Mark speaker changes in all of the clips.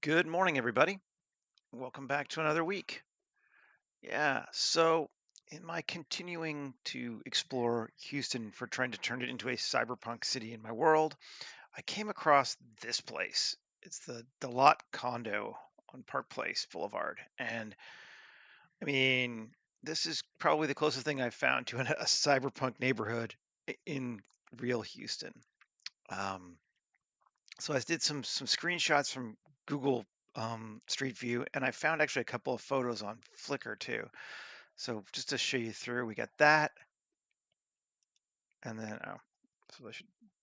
Speaker 1: Good morning, everybody. Welcome back to another week. Yeah, so in my continuing to explore Houston for trying to turn it into a cyberpunk city in my world, I came across this place. It's the Lot Condo on Park Place Boulevard. And I mean, this is probably the closest thing I've found to a cyberpunk neighborhood in real Houston. Um, So I did some screenshots from Google Street View, and I found actually a couple of photos on Flickr too. So just to show you through, we got that, and then so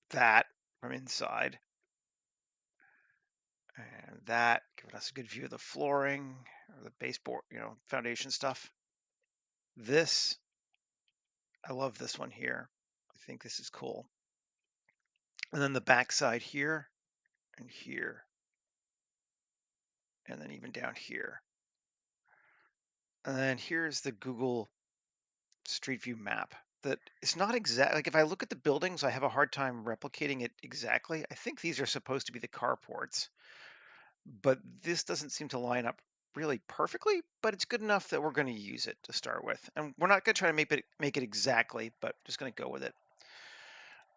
Speaker 1: that from inside, and that giving us a good view of the flooring or the baseboard, foundation stuff. This, I love this one here. I think this is cool. And then the back side here and here, and then even down here. And then here's the Google Street View map that it's not exact. Like if I look at the buildings, I have a hard time replicating it exactly. I think these are supposed to be the carports, but this doesn't seem to line up really perfectly, but it's good enough that we're going to use it to start with. And we're not going to try to make it exactly, but just going to go with it.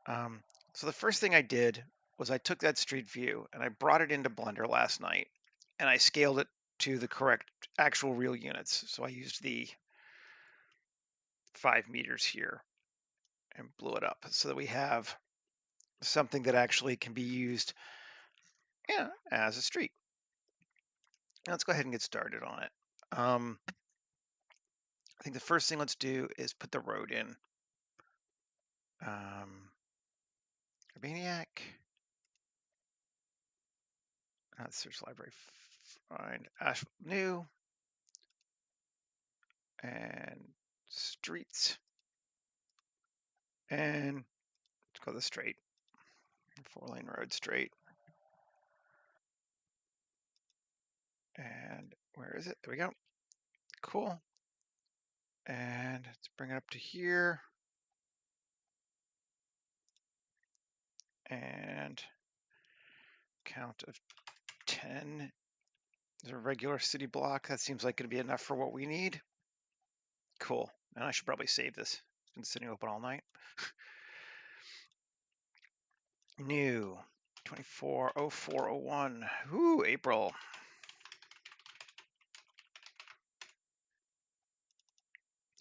Speaker 1: Um, so the first thing I did was I took that street view and I brought it into Blender last night and I scaled it to the correct actual real units. So I used the 5 meters here and blew it up so that we have something that actually can be used, as a street. Now let's go ahead and get started on it. I think the first thing let's do is put the road in. Urbaniac. Search library. Find Ash New and streets. And let's go the straight. 4-lane road straight. And where is it? There we go. Cool. And let's bring it up to here. And count of 10 is a regular city block. That seems like it'd be enough for what we need. Cool. And I should probably save this. It's been sitting open all night. New 240401. Ooh, April.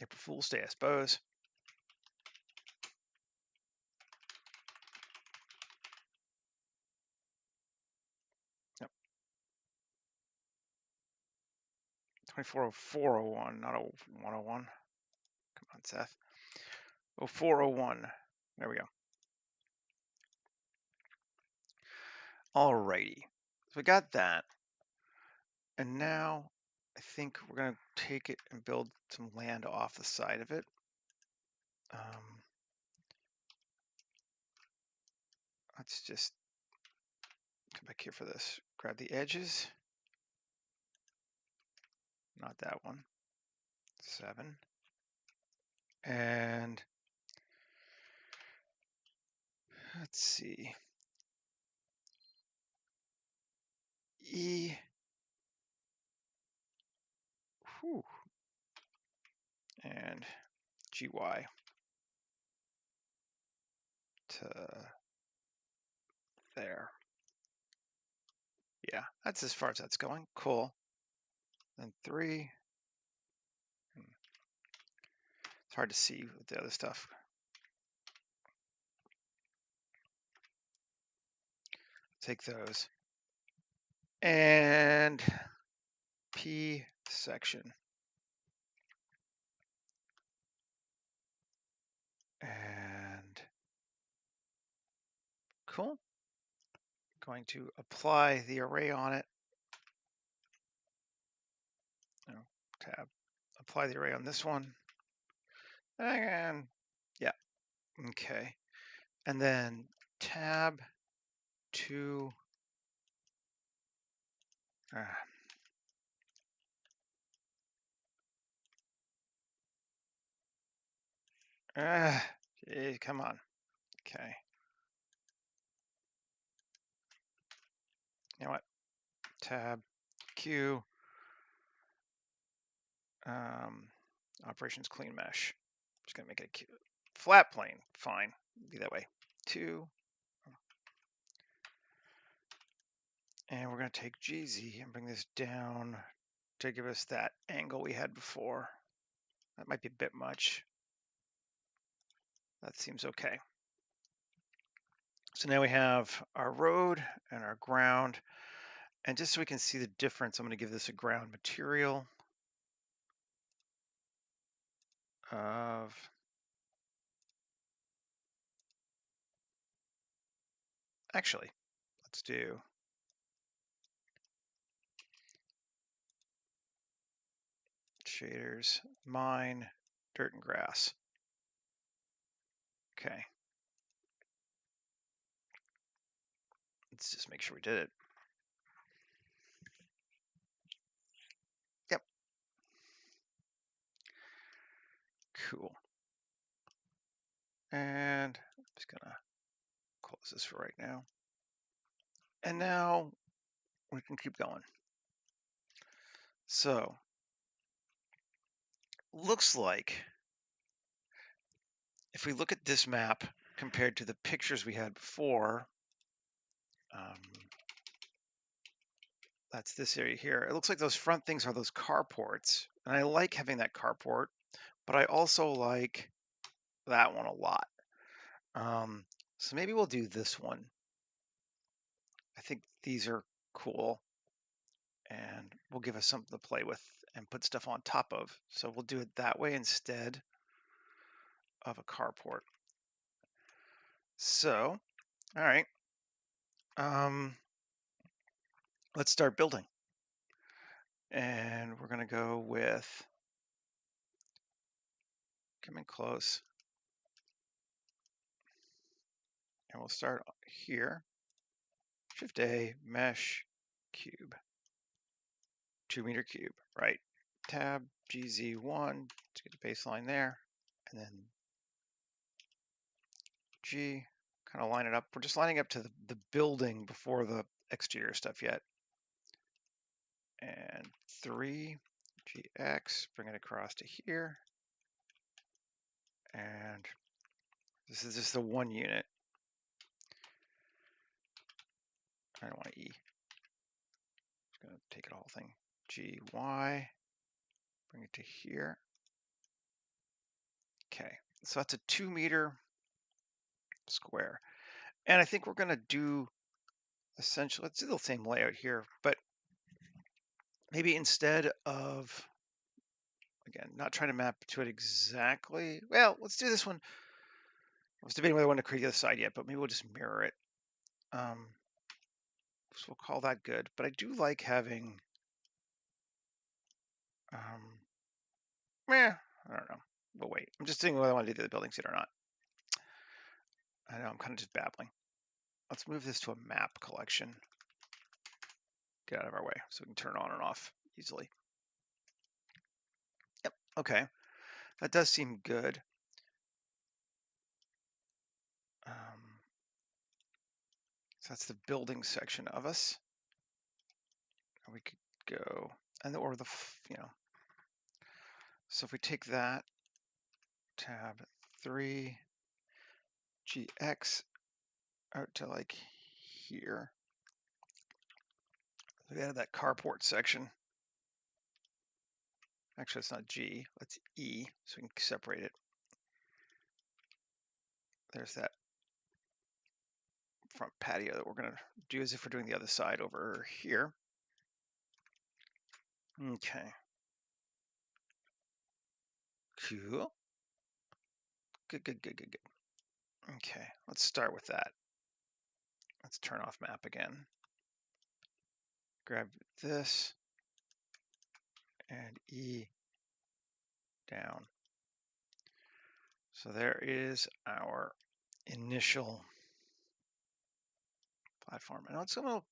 Speaker 1: April Fool's Day, I suppose. Yep. 240401, not 101. Come on, Seth. 0401. There we go. Alrighty. So we got that. And now I think we're going to take it and build some land off the side of it. Let's just come back here for this. Grab the edges. Not that one. 7. And let's see. E. Whew. And GY to there. Yeah, that's as far as that's going. Cool. Then 3. It's hard to see with the other stuff. Take those. And P section. And cool. Going to apply the array on it. No, tab. Apply the array on this one. And yeah. Okay. And then tab 2. Come on. Okay. You know what? tab, Q, operations clean mesh. Just gonna make it a flat plane. Fine, be that way. 2, and we're gonna take GZ and bring this down to give us that angle we had before. That might be a bit much. That seems okay. So now we have our road and our ground. And just so we can see the difference, I'm going to give this a ground material of, actually, let's do shaders, mine, dirt and grass. Okay. Let's just make sure we did it. Yep. Cool. And I'm just gonna close this for right now. And now we can keep going. So, looks like if we look at this map compared to the pictures we had before, that's this area here. It looks like those front things are those carports. And I like having that carport, but I also like that one a lot. So maybe we'll do this one. I think these are cool and will give us something to play with and put stuff on top of. So we'll do it that way instead of a carport. So, all right. Let's start building. And we're gonna go with, come in close. And we'll start here. Shift A, mesh, cube. 2 meter cube, right? Tab, GZ1, to get the baseline there. And then G, kind of line it up. We're just lining up to the building before the exterior stuff yet. And 3, GX, bring it across to here. And this is just the 1 unit. I don't want to E. Just gonna take it the whole thing. GY, bring it to here. Okay, so that's a 2 meter square. And I think we're gonna do essentially, let's do the same layout here, but maybe instead of, again, not trying to map to it exactly. Well, let's do this one. I was debating whether I want to create the other side yet, but maybe we'll just mirror it. So we'll call that good. But I do like having, I don't know. We'll wait. I'm just thinking whether I want to do the buildings yet or not. I know I'm kind of just babbling. Let's move this to a map collection. Get out of our way so we can turn on and off easily. Yep, okay. That does seem good. So that's the building section of us. We could go, and or the, so if we take that, tab 3, GX out to like here. We added that carport section. Actually, it's not G, let's E, so we can separate it. There's that front patio that we're gonna do as if we're doing the other side over here. Okay. Cool. Good, good, good, good, good. Okay, let's start with that. Let's turn off map again. Grab this and E down. So there is our initial platform. And let's go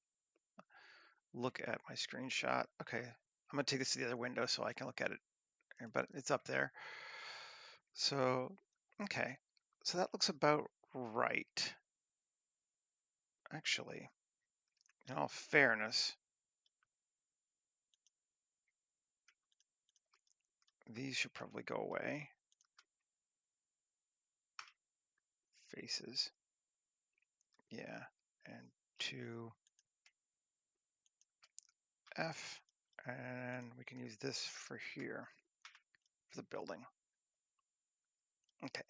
Speaker 1: look at my screenshot. Okay, I'm gonna take this to the other window so I can look at it, but it's up there. So, okay, so that looks about right. Actually, in all fairness, these should probably go away. Faces. Yeah. And 2F. And we can use this for here, for the building. Okay.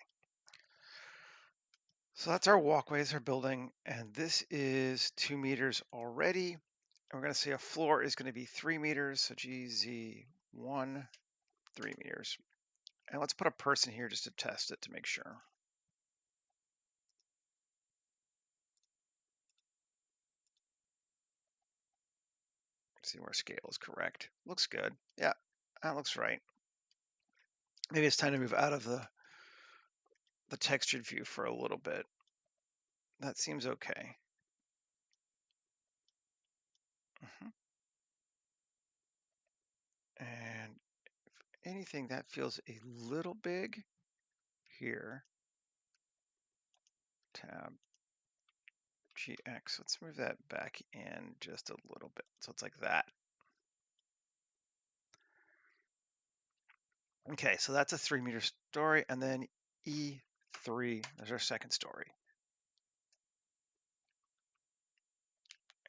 Speaker 1: So that's our walkways, our building, and this is 2 meters already. And we're going to say a floor is going to be 3 meters, so GZ1, 3 meters. And let's put a person here just to test it to make sure. See where scale is correct. Looks good. Yeah, that looks right. Maybe it's time to move out of the textured view for a little bit. That seems okay. And if anything, that feels a little big here. Tab GX. Let's move that back in just a little bit. So it's like that. Okay, so that's a 3 meter story. And then E3, there's our second story.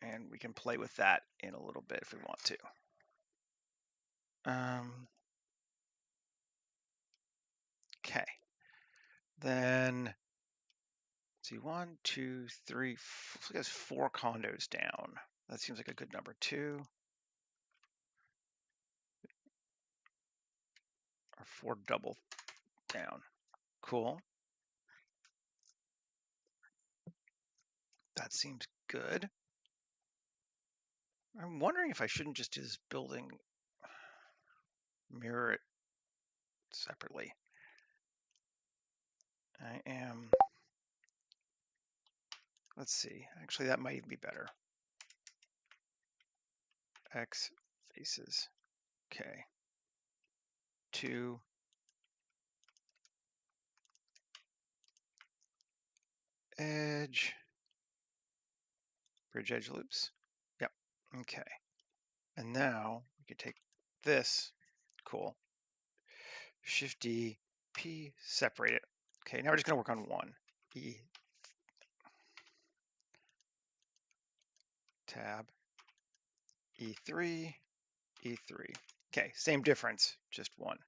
Speaker 1: And we can play with that in a little bit if we want to. Okay. Then, let's see, 1, 2, 3, I guess 4 condos down. That seems like a good number. 2 or 4 double down. Cool. That seems good. I'm wondering if I shouldn't just do this building, mirror it separately. I am, let's see, actually that might even be better. X faces, okay. 2 edge, bridge edge loops. Yep, okay. And now we could take this, cool. Shift D, P, separate it. Okay, now we're just gonna work on 1. E, tab, E3, E3. Okay, same difference, just 1.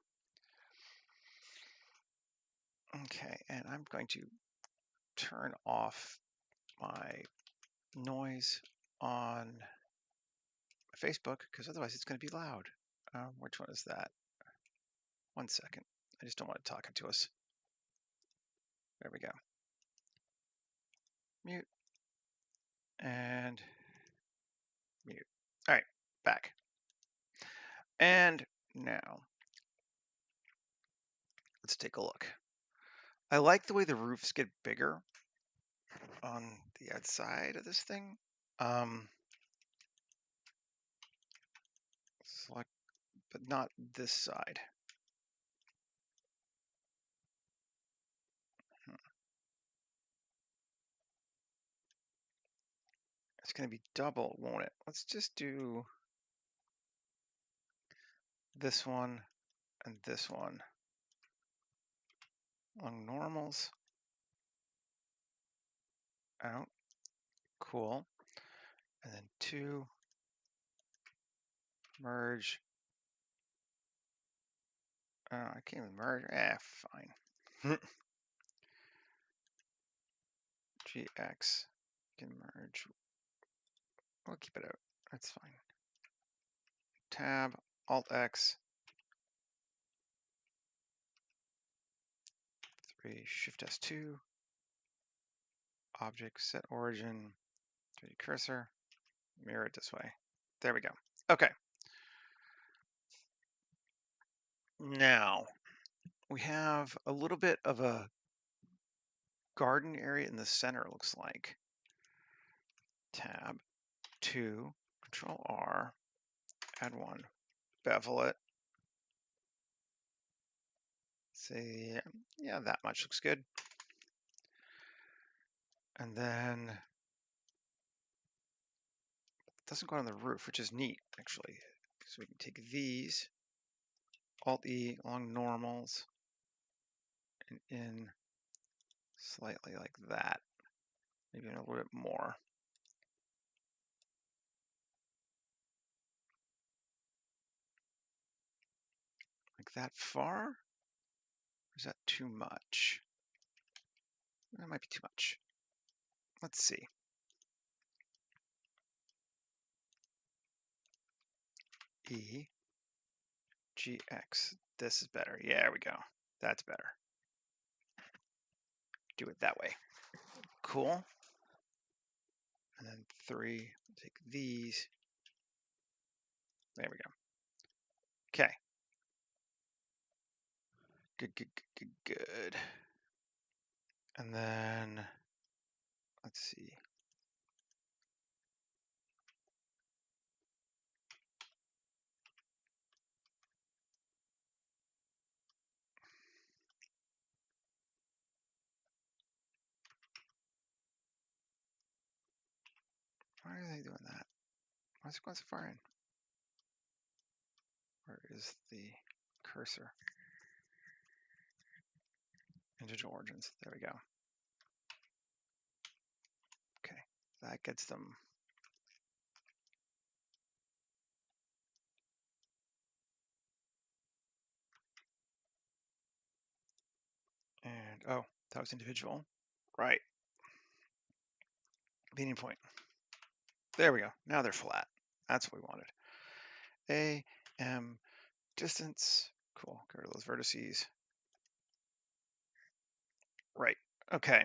Speaker 1: Okay, and I'm going to turn off my noise on Facebook because otherwise it's going to be loud. Which one is that? 1 second. I just don't want it talking to us. There we go. Mute and mute. All right, back. And now let's take a look. I like the way the roofs get bigger on the outside of this thing. Select, but not this side. It's going to be double, won't it? Let's just do this one and this one along normals. Out. Cool. And then 2 merge. I can't even merge. Fine. GX can merge. We'll keep it out. That's fine. Tab Alt X 3 Shift S2 object set origin 3D cursor, mirror it this way. There we go. Okay. Now we have a little bit of a garden area in the center, it looks like. Tab 2, Control R, add 1, bevel it. Say, yeah, that much looks good. And then it doesn't go on the roof, which is neat, actually. So we can take these Alt-E along normals and in slightly like that, maybe a little bit more. Like that far? Or is that too much? That might be too much. Let's see. E, G, X. This is better. Yeah, there we go. That's better. Do it that way. Cool. And then 3, take these. There we go. Okay. Good, good, good, good, good. And then, let's see. Why are they doing that? Why is it going so far in? Where is the cursor? Digital origins. There we go. Okay, that gets them. And oh, that was individual. Right. Meeting point. There we go. Now they're flat. That's what we wanted. A, M, distance. Cool. Get rid of those vertices. Right. Okay.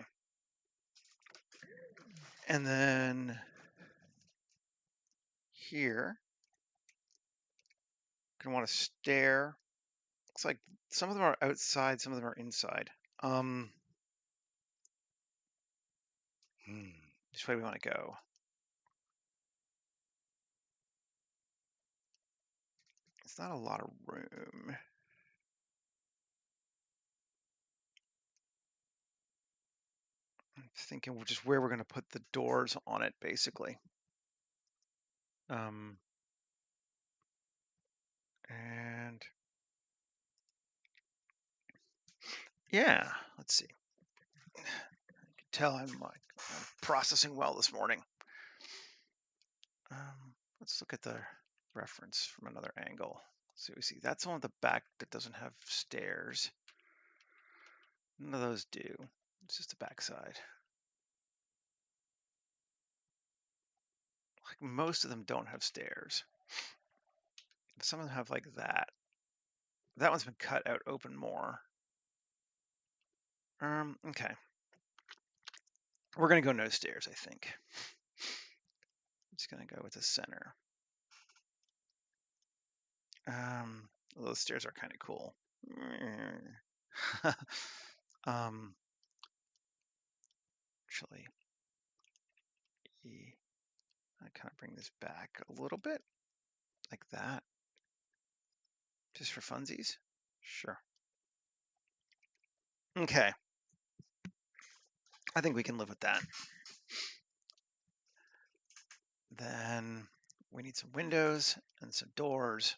Speaker 1: And then here, gonna want to stare. Looks like some of them are outside, some of them are inside. Which way we want to go? It's not a lot of room. I'm thinking just where we're going to put the doors on it, basically. And yeah, let's see. You can tell I'm processing well this morning. Let's look at the reference from another angle. So we see that's one of the back that doesn't have stairs. None of those do. It's just the back side. Like most of them don't have stairs. Some of them have like that. That one's been cut out open more. Okay. We're gonna go no stairs, I think. I'm just gonna go with the center. Those stairs are kind of cool. Actually, I kind of bring this back a little bit, like that, just for funsies. Sure. Okay. I think we can live with that. Then we need some windows and some doors.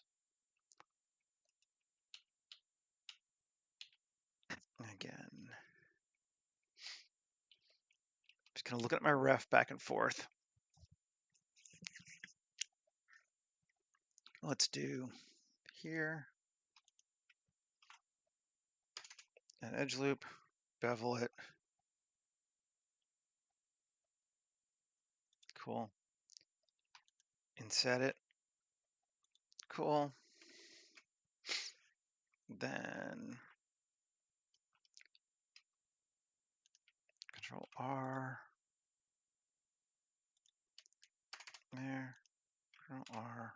Speaker 1: Again, just kind of looking at my ref back and forth. Let's do here an edge loop, bevel it. Cool. Inset it. Cool. Then Control R. There. Control R.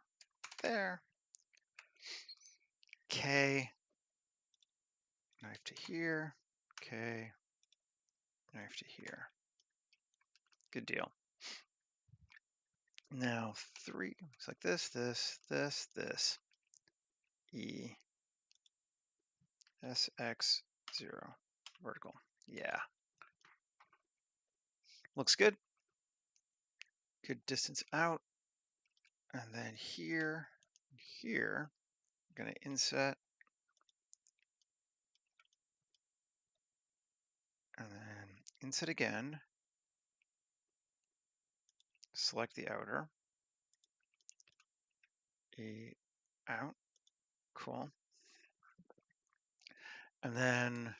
Speaker 1: There. K. Knife to here. K. Knife to here. Good deal. Now 3 looks like this, this. E. SX 0. Vertical. Yeah. Looks good. Good distance out. And then here, I'm gonna inset inset again, select the outer, out, cool. And then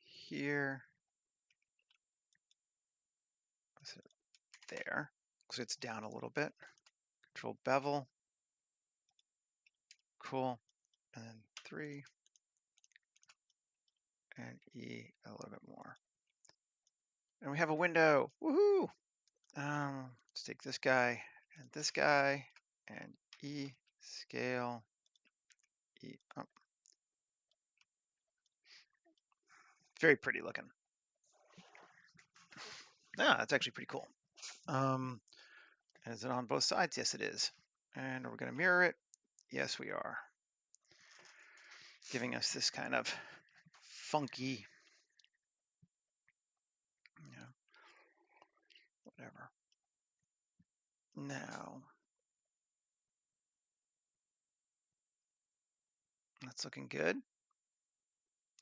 Speaker 1: here, there, so it's down a little bit. Control bevel, cool. And then 3, and E a little bit more. And we have a window, woohoo! Let's take this guy, and E, scale, E up. Very pretty looking. Yeah, that's actually pretty cool. Is it on both sides? Yes, it is. And are we going to mirror it? Yes, we are. Giving us this kind of funky, whatever. Now, that's looking good.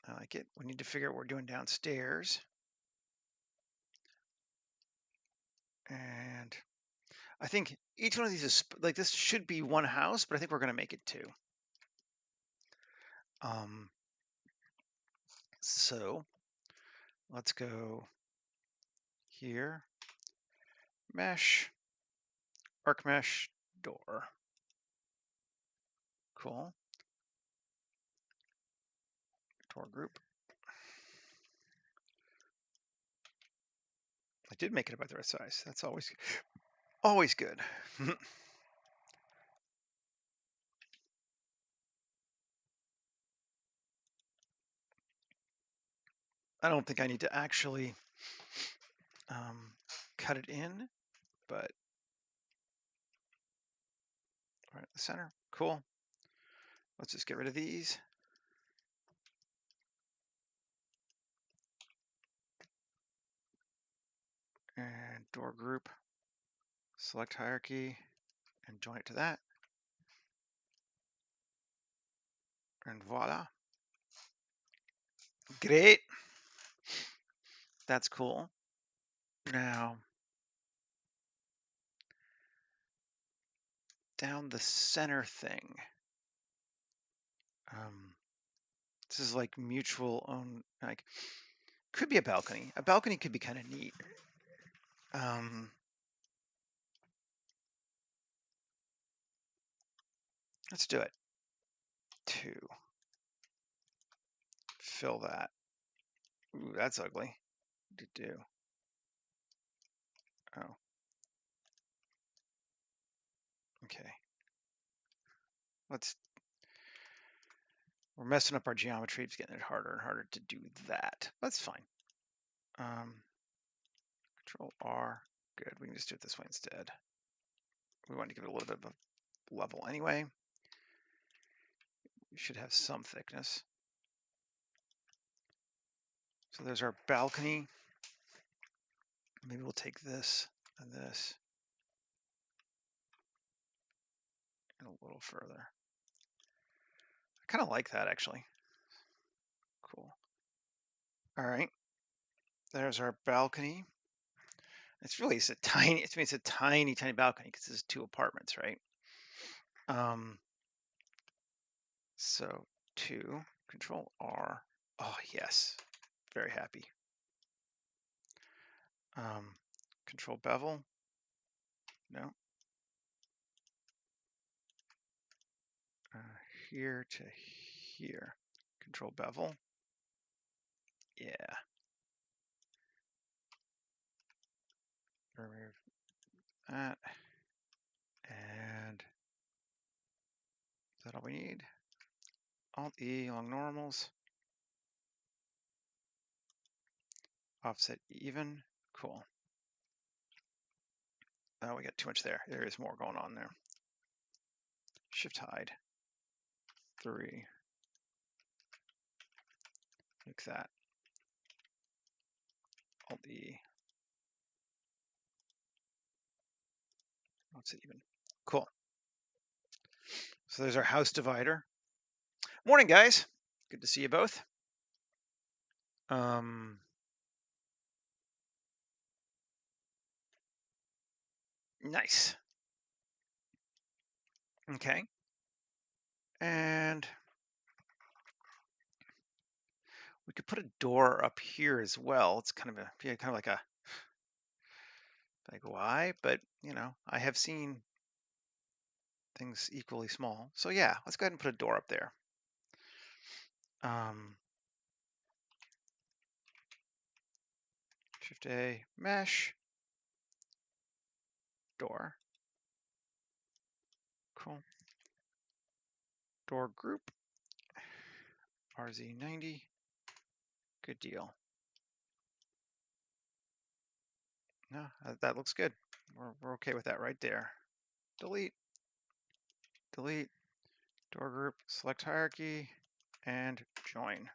Speaker 1: I like it. We need to figure out what we're doing downstairs. And I think each one of these is like, this should be one house, but I think we're going to make it 2. So let's go here, mesh, arc mesh, door. Cool. Door group. I did make it about the right size. That's always good. I don't think I need to actually cut it in, but right at the center. Cool. Let's just get rid of these. And door group, select hierarchy, and join it to that. And voila. Great. That's cool. Now, down the center thing. This is like mutual own, like, could be a balcony. A balcony could be kind of neat. Let's do it. 2. Fill that. Ooh, that's ugly. To do. Oh. Okay. We're messing up our geometry. It's getting it harder and harder to do that. That's fine. Control R. Good. We can just do it this way instead. We want to give it a little bit of a level anyway. We should have some thickness. So there's our balcony. Maybe we'll take this and this and a little further. I kind of like that actually. Cool. All right. There's our balcony. It's really a tiny. It's a tiny balcony because this is 2 apartments, right? So 2. Control R. Oh yes, very happy. Control bevel. No. Here to here. Control bevel. Yeah. Remove that. And is that all we need? Alt E along normals. Offset even. Cool. Oh, we got too much there. There is more going on there. Shift hide. 3. Like that. Alt E. Offset even. Cool. So there's our house divider. Morning, guys. Good to see you both. Nice. Okay. And we could put a door up here as well. It's kind of like why? But you know, I have seen things equally small. So yeah, let's go ahead and put a door up there. Shift A, mesh, door. Cool. Door group, RZ90. Good deal. No, that looks good. We're okay with that right there. Delete, delete, door group, select hierarchy, and join.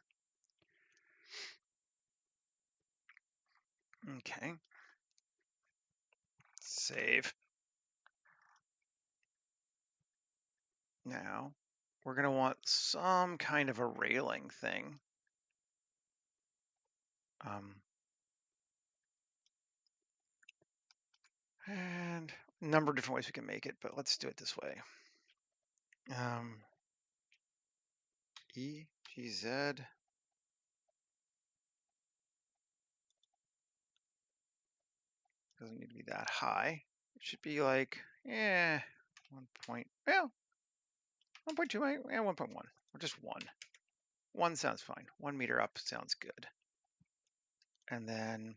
Speaker 1: Okay. Save. Now, we're going to want some kind of a railing thing. And a number of different ways we can make it, but let's do it this way. E, G, Z. Doesn't need to be that high. It should be like, 1 point, well, 1.2, 1.1, or just 1. 1 sounds fine. 1 meter up sounds good. And then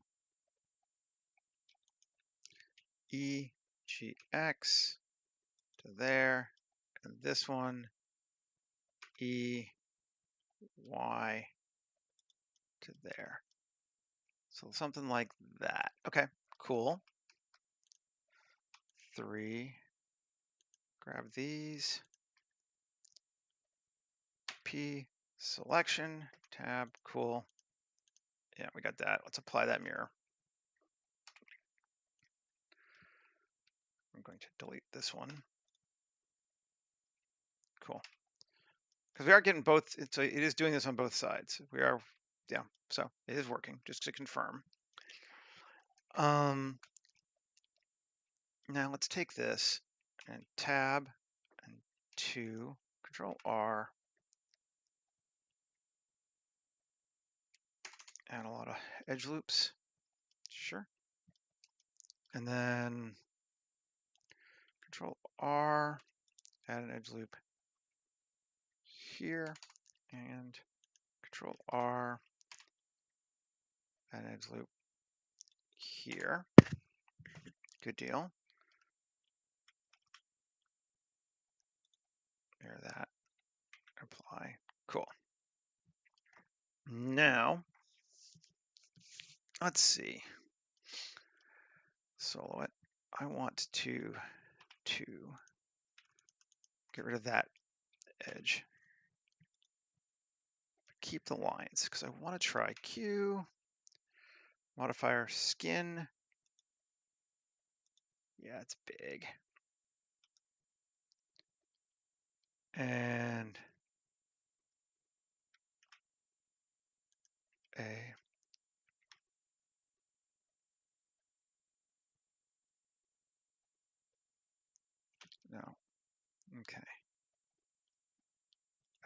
Speaker 1: E, G, X to there, and this one, E, Y to there. So something like that. Okay, cool. 3, grab these. P, selection, tab, cool. Yeah, we got that. Let's apply that mirror. I'm going to delete this one. Cool. Because we are getting both, so it is doing this on both sides. We are, yeah, so it is working, just to confirm. Now let's take this and tab and 2, Control R, add a lot of edge loops. Sure. And then Control R, add an edge loop here, and Control R, add an edge loop here. Good deal. There, that. Apply. Cool. Now, let's see. Solo it. I want to get rid of that edge. Keep the lines because I want to try Q, modifier skin. Yeah, it's big. And A. No. Okay.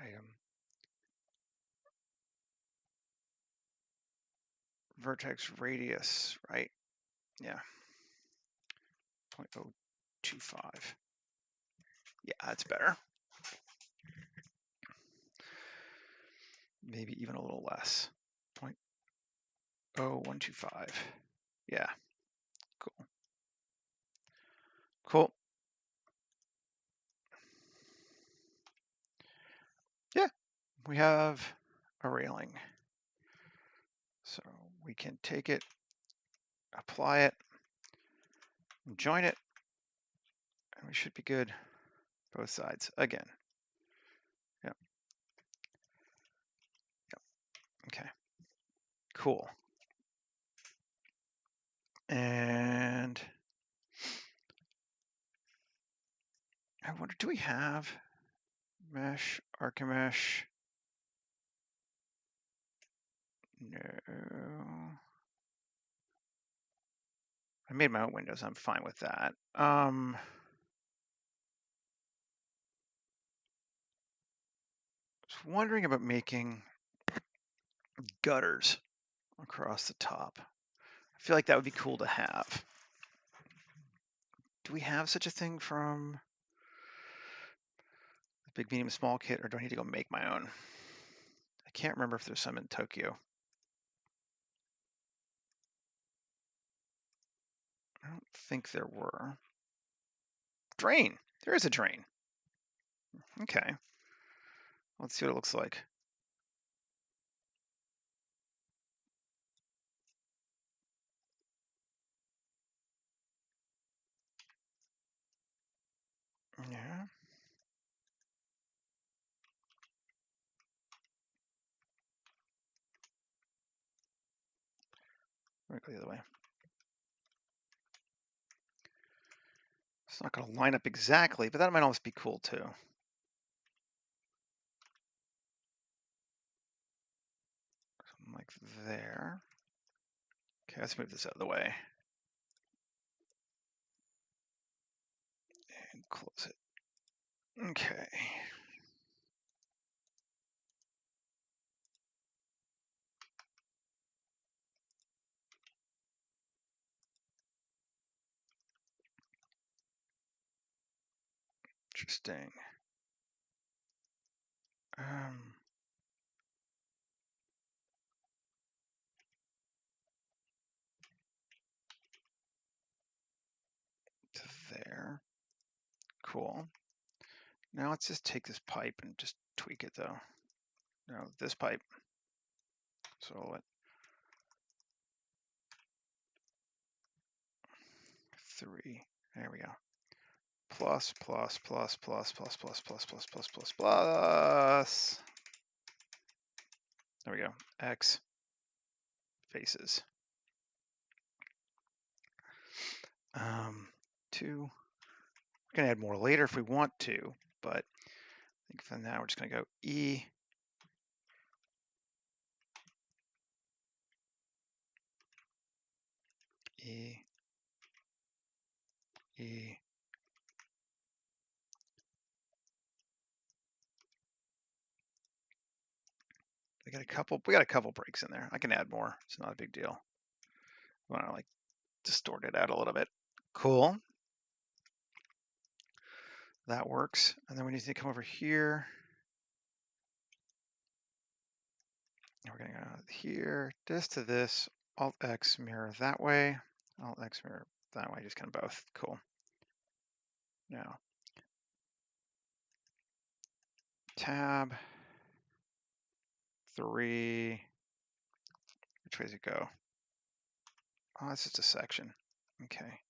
Speaker 1: Item. Vertex radius, right? Yeah. 0.025. Yeah, that's better. Maybe even a little less. 0.0125. Yeah. Cool. Cool. Yeah, we have a railing. So we can take it, apply it, join it, and we should be good both sides again. Yep. Yep. Okay. Cool. And I wonder, do we have mesh, Archimesh? No. I made my own windows. I'm fine with that. Was wondering about making gutters across the top. I feel like that would be cool to have. Do we have such a thing from the big, medium, small kit, or do I need to go make my own? I can't remember if there's some in Tokyo. I don't think there were. Drain. There is a drain. Okay. Let's see what it looks like. Yeah. Let me go the other way. It's not going to line up exactly, but that might almost be cool too. Something like there. Okay, let's move this out of the way. And close it. Okay. Interesting. To there. Cool. Now let's just take this pipe and just tweak it though. No, this pipe. So what? 3. There we go. Plus, plus, plus, plus, plus, plus, plus, plus, plus, plus, plus. There we go. X faces. 2. We can add more later if we want to, but I think for now we're just going to go E. E. E. We got a couple breaks in there. I can add more. It's not a big deal. I want to like distort it out a little bit. Cool. That works. And then we need to come over here. And we're going to go here, this to this, Alt X mirror that way, Alt X mirror that way, just kind of both. Cool. Now, tab 3. Which way does it go? Oh, it's just a section. Okay.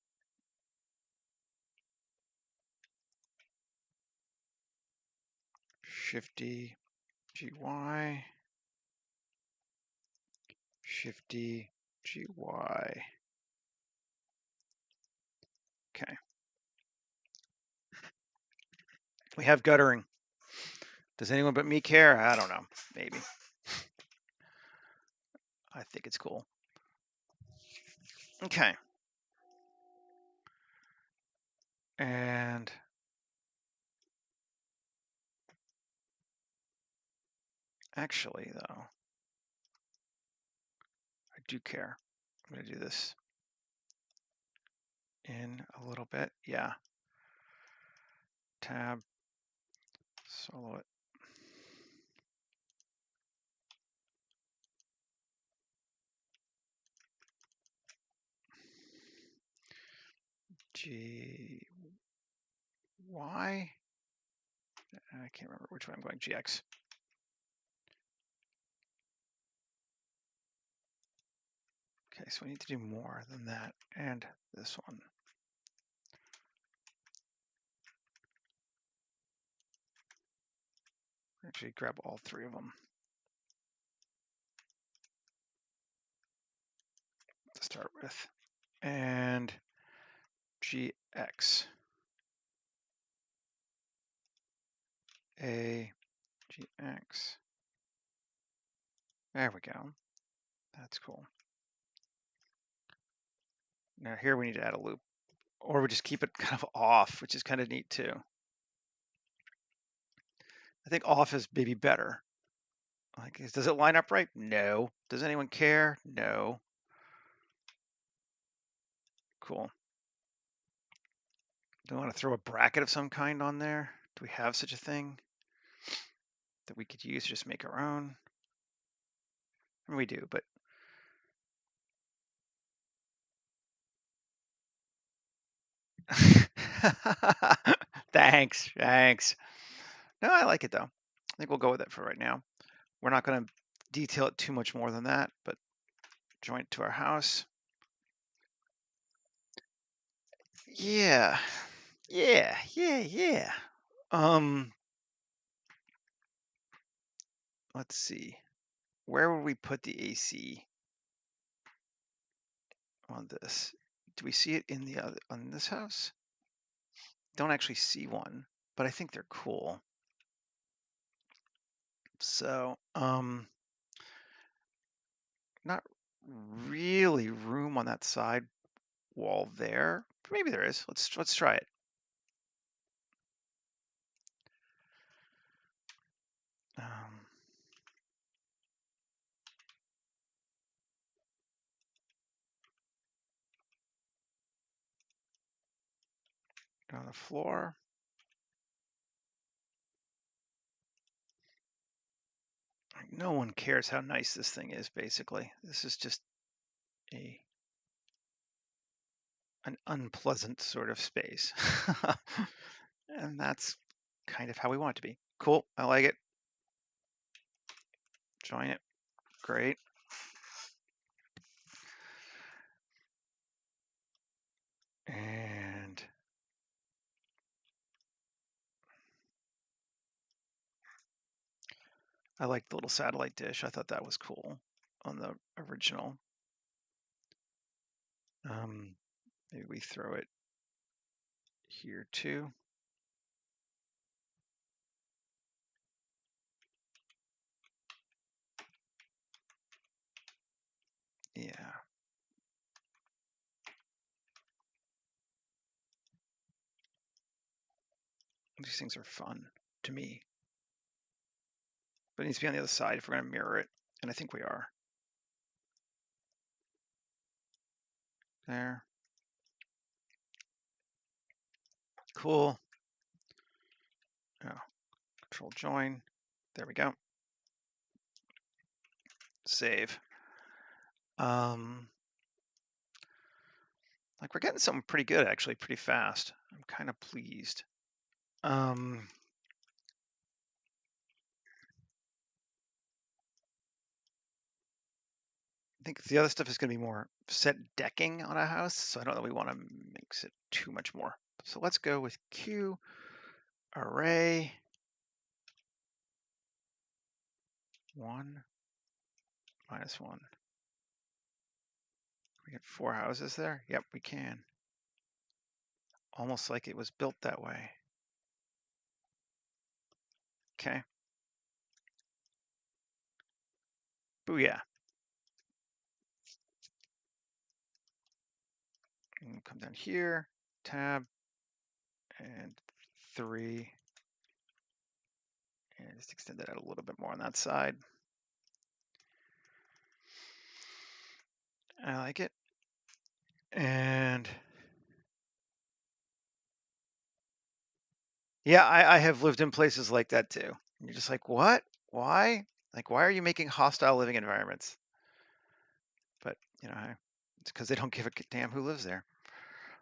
Speaker 1: Shift D, GY. Shift D, GY. Okay. We have guttering. Does anyone but me care? I don't know. Maybe. I think it's cool. Okay. And actually, though, I do care. I'm going to do this in a little bit. Yeah. Tab, solo it. G, Y. I can't remember which way I'm going. GX. Okay, so we need to do more than that. And this one. Actually, grab all 3 of them to start with. And GX. A, GX. There we go. That's cool. Now here we need to add a loop, or we just keep it kind of off, which is kind of neat too. I think off is maybe better. Like, does it line up right? No. Does anyone care? No. Cool. Do we want to throw a bracket of some kind on there? Do we have such a thing that we could use to just make our own? I mean, we do, but thanks, thanks. No, I like it though. I think we'll go with it for right now. We're not going to detail it too much more than that, but joint to our house. Yeah, yeah. Let's see. Where would we put the AC on this? Do we see it in the other on this house? Don't actually see one, but I think they're cool. So, not really room on that side wall there. Maybe there is. Let's try it. On the floor. No one cares how nice this thing is, basically. This is just an unpleasant sort of space. And that's kind of how we want it to be. Cool, I like it. Join it, great. And I like the little satellite dish. I thought that was cool on the original. Maybe we throw it here too. Yeah. These things are fun to me. But it needs to be on the other side if we're going to mirror it. And I think we are. There. Cool. Oh, control join. There we go. Save. Like we're getting something pretty good, actually, pretty fast. I'm kind of pleased. I think the other stuff is going to be more set decking on a house, so I don't know that we want to mix it too much more. So let's go with Q array 1 minus 1. We get 4 houses there? Yep, we can. Almost like it was built that way. Okay. Booyah. And come down here, tab, and 3. And just extend that out a little bit more on that side. I like it. And yeah, I have lived in places like that too. And you're just like, what? Why? Like, why are you making hostile living environments? But, you know, it's because they don't give a damn who lives there.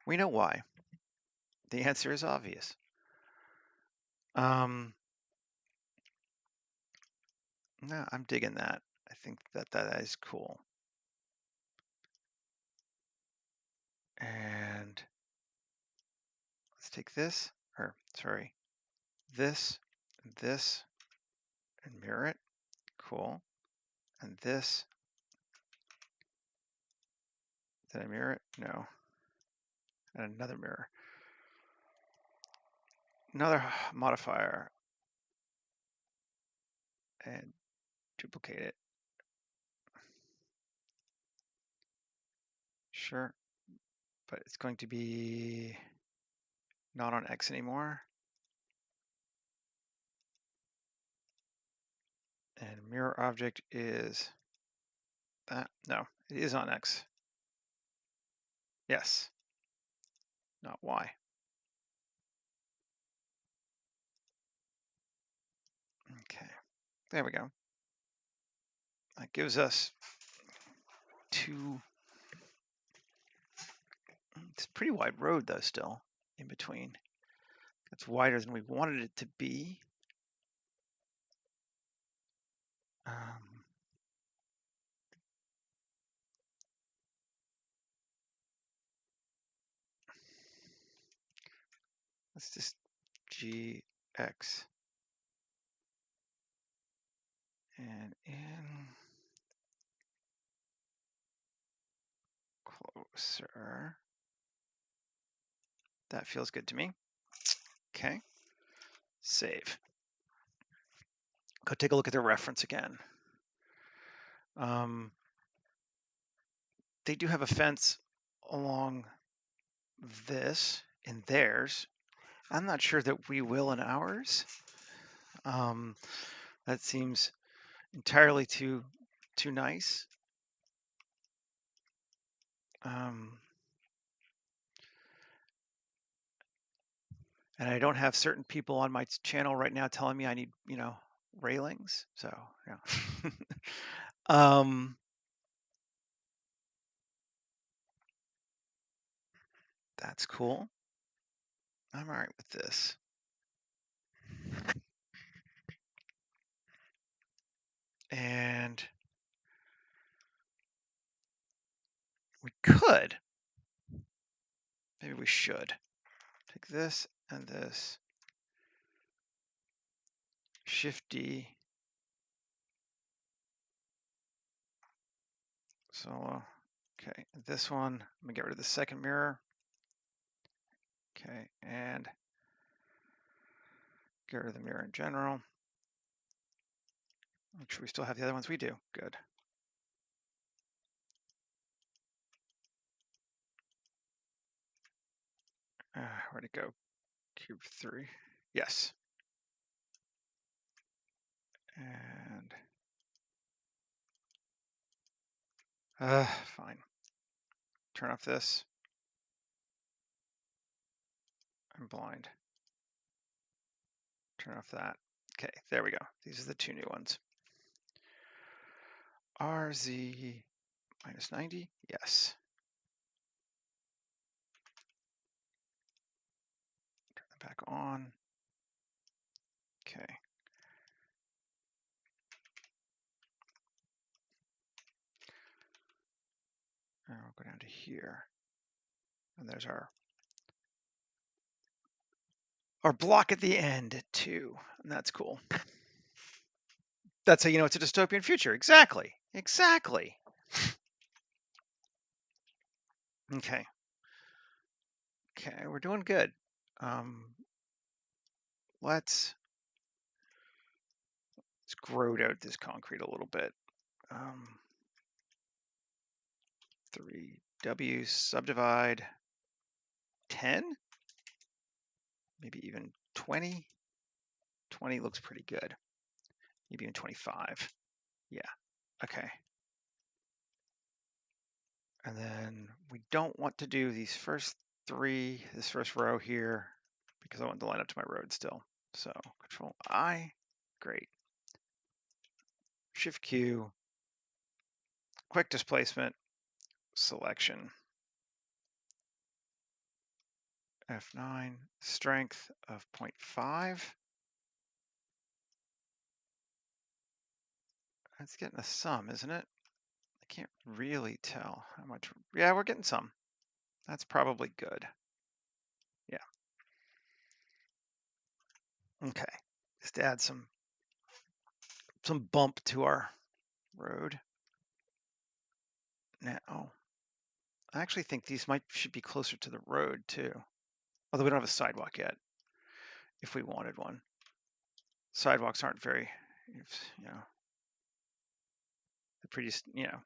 Speaker 1: We know why. The answer is obvious. No, I'm digging that. I think that is cool. And let's take this, or sorry, this, and mirror it. Cool. And this. Did I mirror it? No. And another mirror. Another modifier. And duplicate it. Sure. but it's going to be not on X anymore. And mirror object is that. No, it is on X. Yes, not Y. Okay, there we go. That gives us two. It's a pretty wide road though, still in between. It's wider than we wanted it to be. Let's just GX and in closer. That feels good to me. Okay, save. Go take a look at their reference again. They do have a fence along this in theirs. I'm not sure that we will in ours. That seems entirely too nice. And I don't have certain people on my channel right now telling me I need, railings. So yeah. That's cool. I'm all right with this. And we could, maybe we should take this and this, Shift D, solo. Okay, this one, I'm gonna get rid of the second mirror. Okay, and get rid of the mirror in general. Make sure we still have the other ones. We do. Good. Where'd it go? Cube 3. Yes. And fine. Turn off this. I'm blind. Turn off that. Okay, there we go. These are the two new ones. RZ minus 90. Yes. Turn it back on. Okay. And we'll go down to here. And there's our block at the end too. And that's cool. That's how you know it's a dystopian future. Exactly. Exactly. Okay. Okay, we're doing good. Let's grode out this concrete a little bit. 3W subdivide 10, maybe even 20. 20 looks pretty good. Maybe even 25. Yeah, okay. And then we don't want to do these first three, this first row here, because I want to line up to my road still. So Control I, great. Shift Q, quick displacement, selection. F9, strength of 0.5. That's getting a sum, isn't it? I can't really tell how much. Yeah, we're getting some. That's probably good. Yeah. Okay. Just to add some bump to our road. Now, I actually think these should be closer to the road too. Although we don't have a sidewalk yet, if we wanted one. Sidewalks aren't very, they're pretty, they're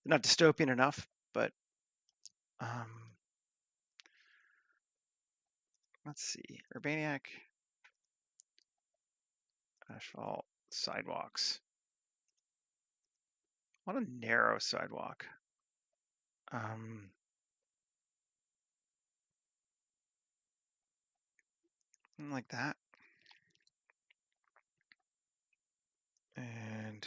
Speaker 1: not dystopian enough, but Let's see, Urbaniac, asphalt, sidewalks. What a narrow sidewalk. Like that. And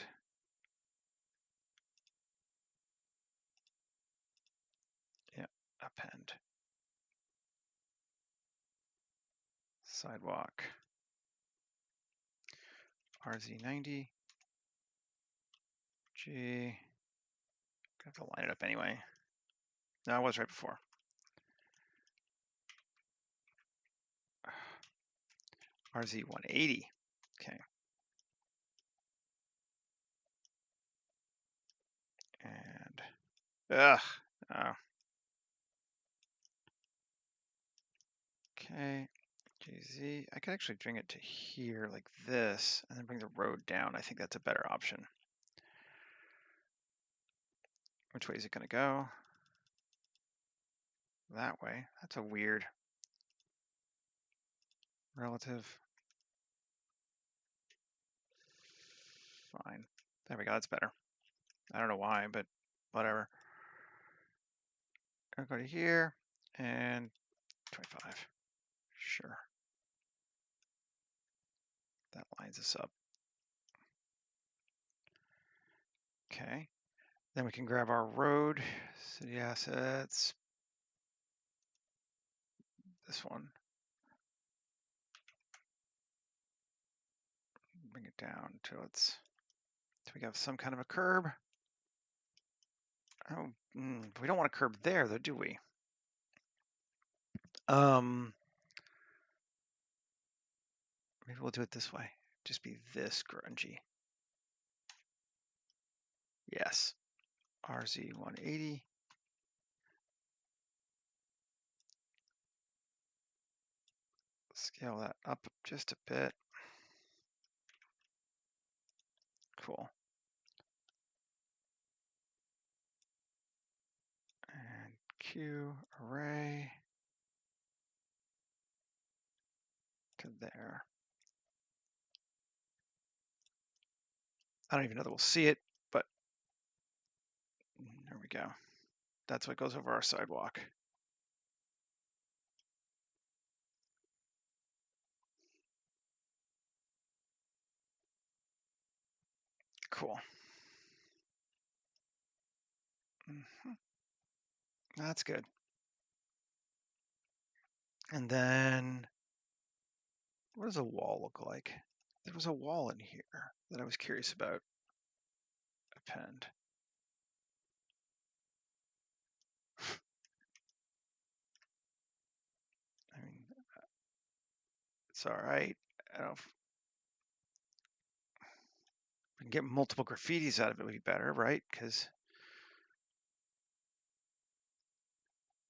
Speaker 1: yeah, append. Sidewalk. RZ90. G. I have to line it up anyway. No, I was right before. RZ180. Okay. And oh. Okay. GZ. I could actually bring it to here like this and then bring the road down. I think that's a better option. Which way is it going to go? That way. That's a weird relative. Fine. There we go. That's better. I don't know why, but whatever. I'll go to here and 25. Sure. That lines us up. Okay. Then we can grab our road, city assets, this one. Bring it down till it's, till we have some kind of a curb. Oh, we don't want a curb there though, do we? Maybe we'll do it this way. Just be this grungy. Yes. RZ180. Scale that up just a bit. Cool. And Q array to there. I don't even know that we'll see it, but there we go. That's what goes over our sidewalk. Cool. That's good. And then, what does a wall look like? There was a wall in here that I was curious about. Append. I mean, it's all right. I don't know if we can get multiple graffitis out of it, would be better, right? Because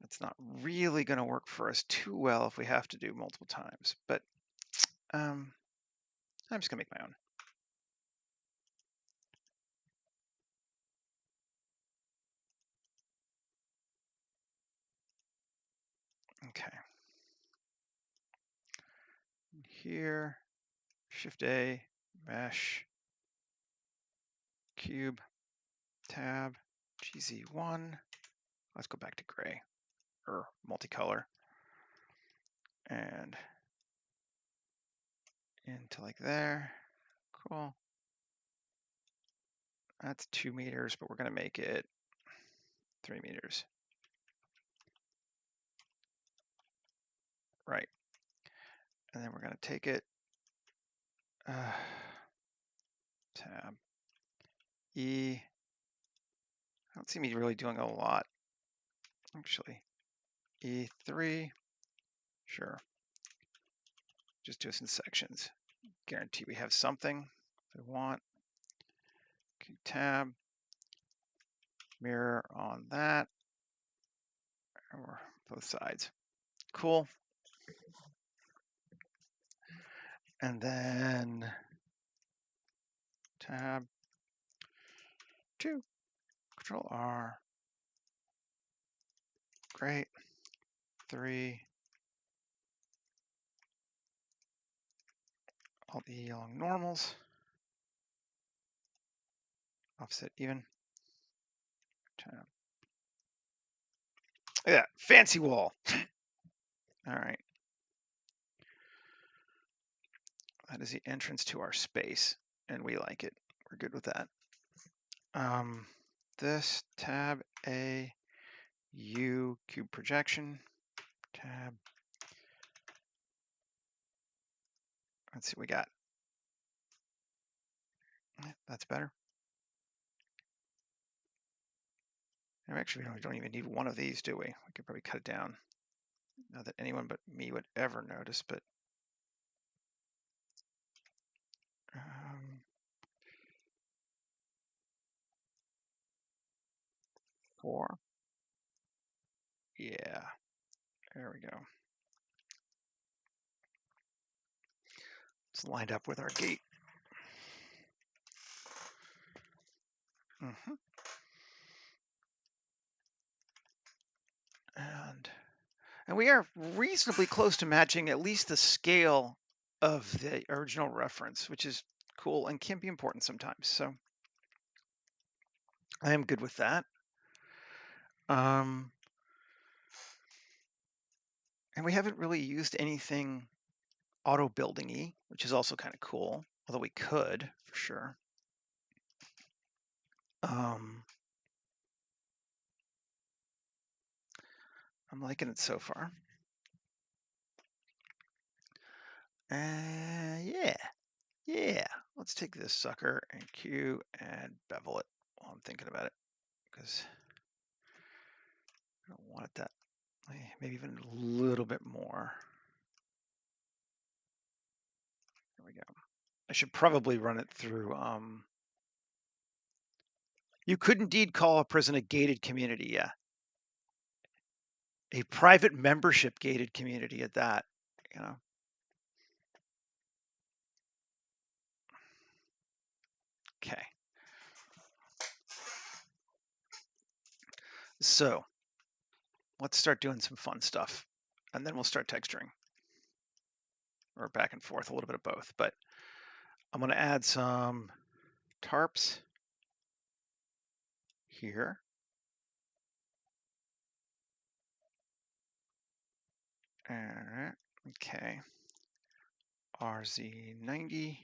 Speaker 1: it's not really going to work for us too well if we have to do multiple times. But I'm just going to make my own. Okay. Here, Shift A, Mesh, Cube, Tab, GZ1. Let's go back to gray or multicolor. And into like there. Cool. That's 2 meters, but we're going to make it 3 meters. Right. And then we're going to take it, tab, E. I don't see me really doing a lot, actually. E3, sure. Just do this in sections. Guarantee we have something if we want. Okay, tab, mirror on that, or both sides. Cool. And then tab 2, Control R. Great. 3, Alt-E along normals. Offset even. Yeah, fancy wall. All right. That is the entrance to our space, and we like it. We're good with that. This tab A U cube projection tab. Let's see what we got. That's better. And actually, we don't even need one of these, do we? We could probably cut it down. Not that anyone but me would ever notice, but 4. Yeah, there we go. It's lined up with our gate. And we are reasonably close to matching at least the scale of the original reference, which is cool and can be important sometimes. So I am good with that. And we haven't really used anything auto building-y, which is also kind of cool, although we could for sure. I'm liking it so far. Yeah. Let's take this sucker and Q and bevel it while I'm thinking about it, because I don't want it that, maybe even a little bit more. There we go. I should probably run it through. You could indeed call a prison a gated community, yeah. A private membership gated community at that, you know. Okay. So let's start doing some fun stuff, and then we'll start texturing, or back and forth, a little bit of both. But I'm going to add some tarps here. All right. Okay. RZ90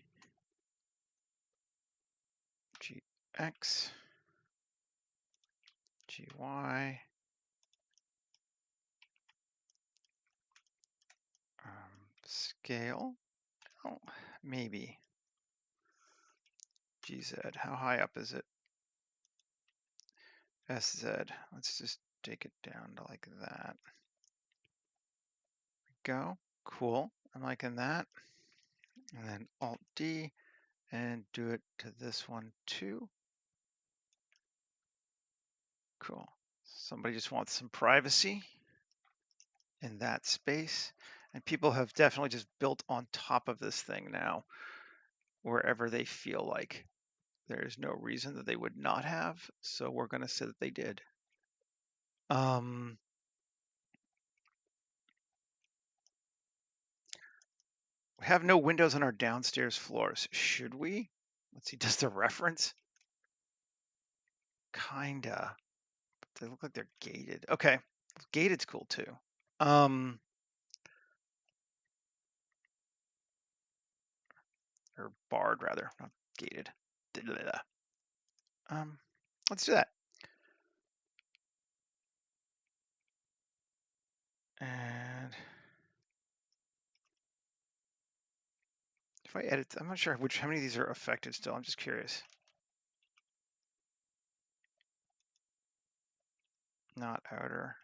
Speaker 1: GX GY scale. Oh, maybe. GZ. How high up is it? SZ. Let's just take it down to like that. Go. Cool. I'm liking that. And then Alt D and do it to this one too. Cool. Somebody just wants some privacy in that space. And people have definitely just built on top of this thing now, wherever they feel like. There's no reason that they would not have, so we're going to say that they did. We have no windows on our downstairs floors. Should we? Let's see, does the reference? Kinda. They look like they're gated. Okay, gated's cool too. Or barred rather, not gated. Let's do that. And if I edit, I'm not sure how many of these are affected still. I'm just curious. Not outer.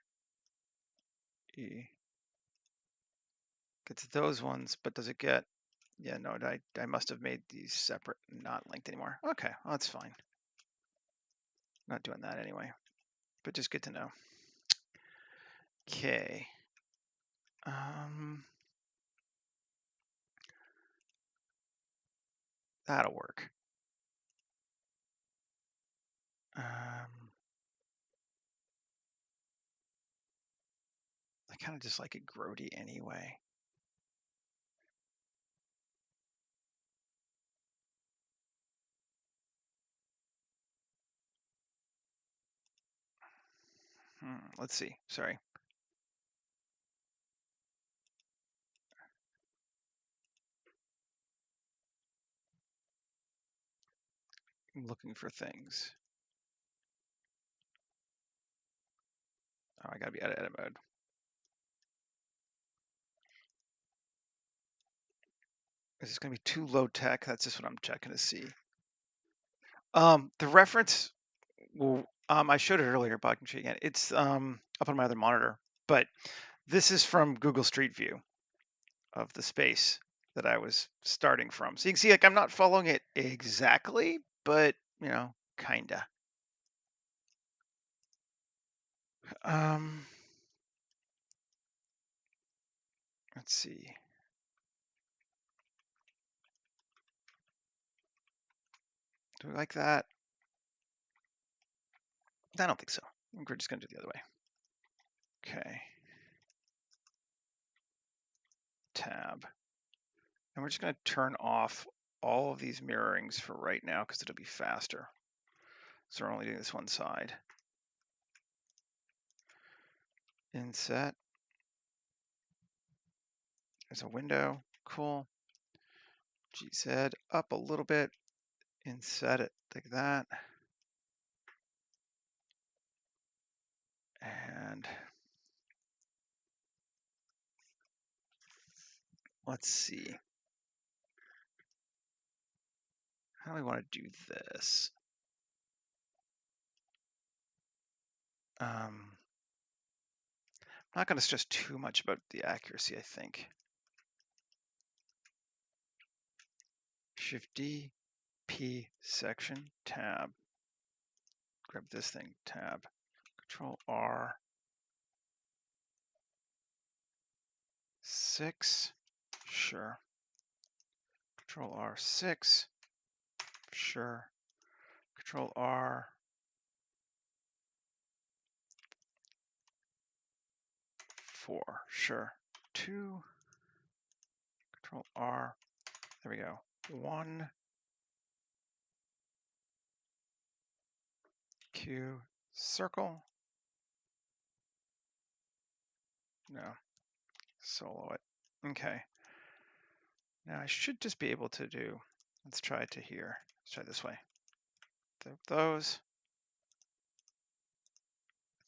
Speaker 1: E. Gets those ones, but does it get? Yeah, no, I must have made these separate, not linked anymore. Okay, well, that's fine. Not doing that anyway, but just good to know. Okay. That'll work. I kind of just like it grody anyway. Let's see. Sorry. I'm looking for things. Oh, I gotta be out of edit mode. Is this gonna be too low tech? That's just what I'm checking to see. The reference, well, I showed it earlier, but I can show you again. It's up on my other monitor, but this is from Google Street View of the space that I was starting from. So you can see, like, I'm not following it exactly, but kinda. Let's see. Do we like that? I don't think so. I think we're just gonna do it the other way. Okay. Tab. And we're just gonna turn off all of these mirrorings for right now because it'll be faster. So we're only doing this one side. Inset. There's a window. Cool. GZ up a little bit. Inset it like that. And let's see. How do we want to do this? I'm not going to stress too much about the accuracy, I think. Shift D, P, section, tab. Grab this thing, tab. Control R. 6, sure. Control R6, sure. Control R. 4, sure. 2, Control R. There we go. 1, Q, circle. No, solo it. Okay. Now I should just be able to do, let's try it to here. Let's try this way. Those.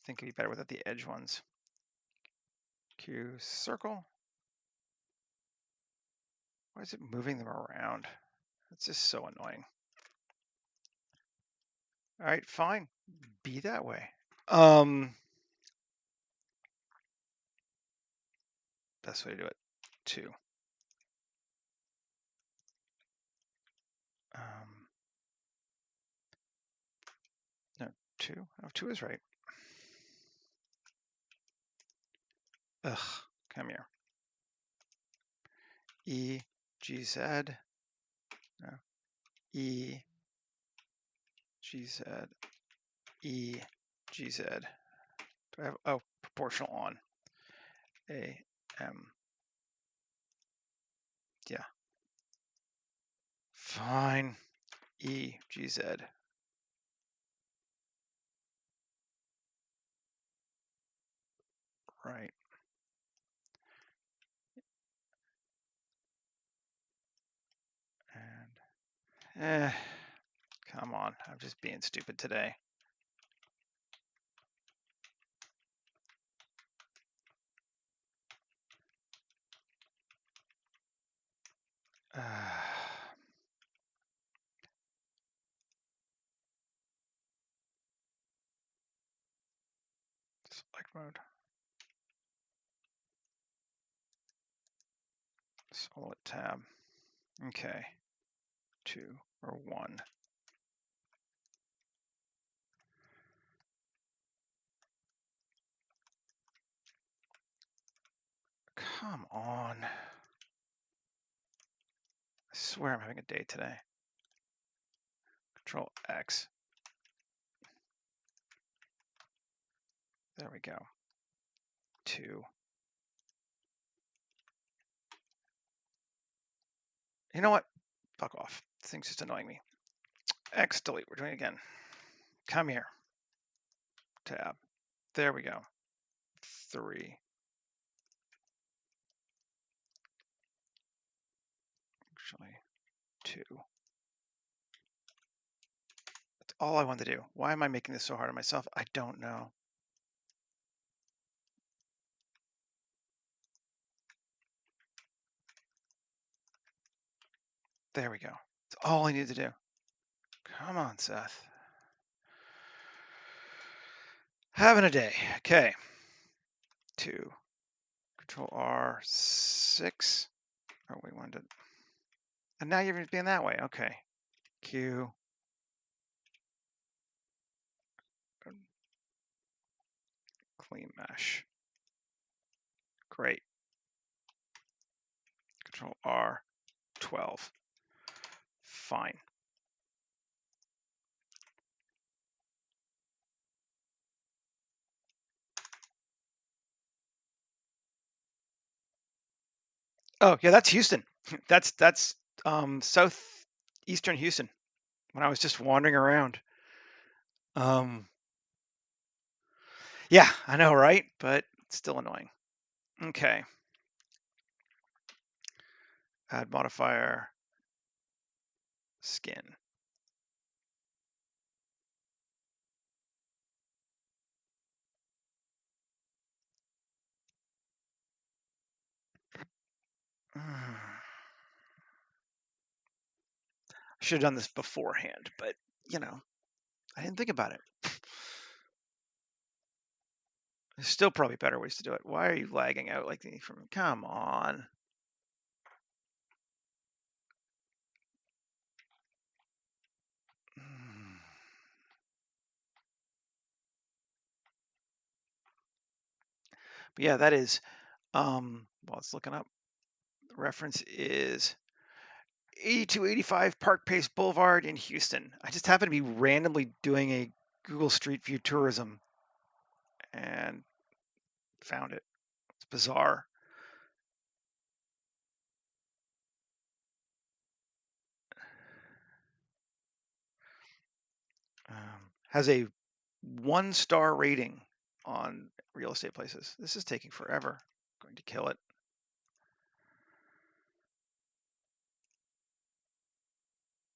Speaker 1: I think it'd be better without the edge ones. Q, circle. Why is it moving them around? It's just so annoying. All right, fine. Be that way. Best way to do it, 2. No, 2. Oh, 2 is right. Ugh, come here. E, G, Z. No. E, G, Z. E, G, Z. Do I have, oh, proportional on. A, M. Yeah. Fine. E, G, Z. Right. And, come on. I'm just being stupid today. Select mode. Solo tab. Okay. 2 or 1. Come on. I swear I'm having a day today. Control X. There we go. 2. You know what? Fuck off. This thing's just annoying me. X, delete. We're doing it again. Come here. Tab. There we go. 3. Actually, 2. That's all I wanted to do. Why am I making this so hard on myself? I don't know. There we go. That's all I need to do. Come on, Seth. Having a day. Okay. 2. Control R, 6. Oh, we wanted to. And now you're being that way. Okay. Q. Clean mesh. Great. Control R, 12. Fine. Oh, yeah, that's Houston. That's southeastern Houston when I was just wandering around. Yeah, I know, right? But it's still annoying. Okay. Add modifier, skin. I should have done this beforehand, but you know, I didn't think about it. There's still probably better ways to do it. Why are you lagging out like from? Come on. But yeah, that is. Well, it's looking up. The reference is 8285 Park Pace Boulevard in Houston. I just happen to be randomly doing a Google Street View tourism and found it. It's bizarre. Has a 1-star rating on real estate places. This is taking forever. I'm going to kill it.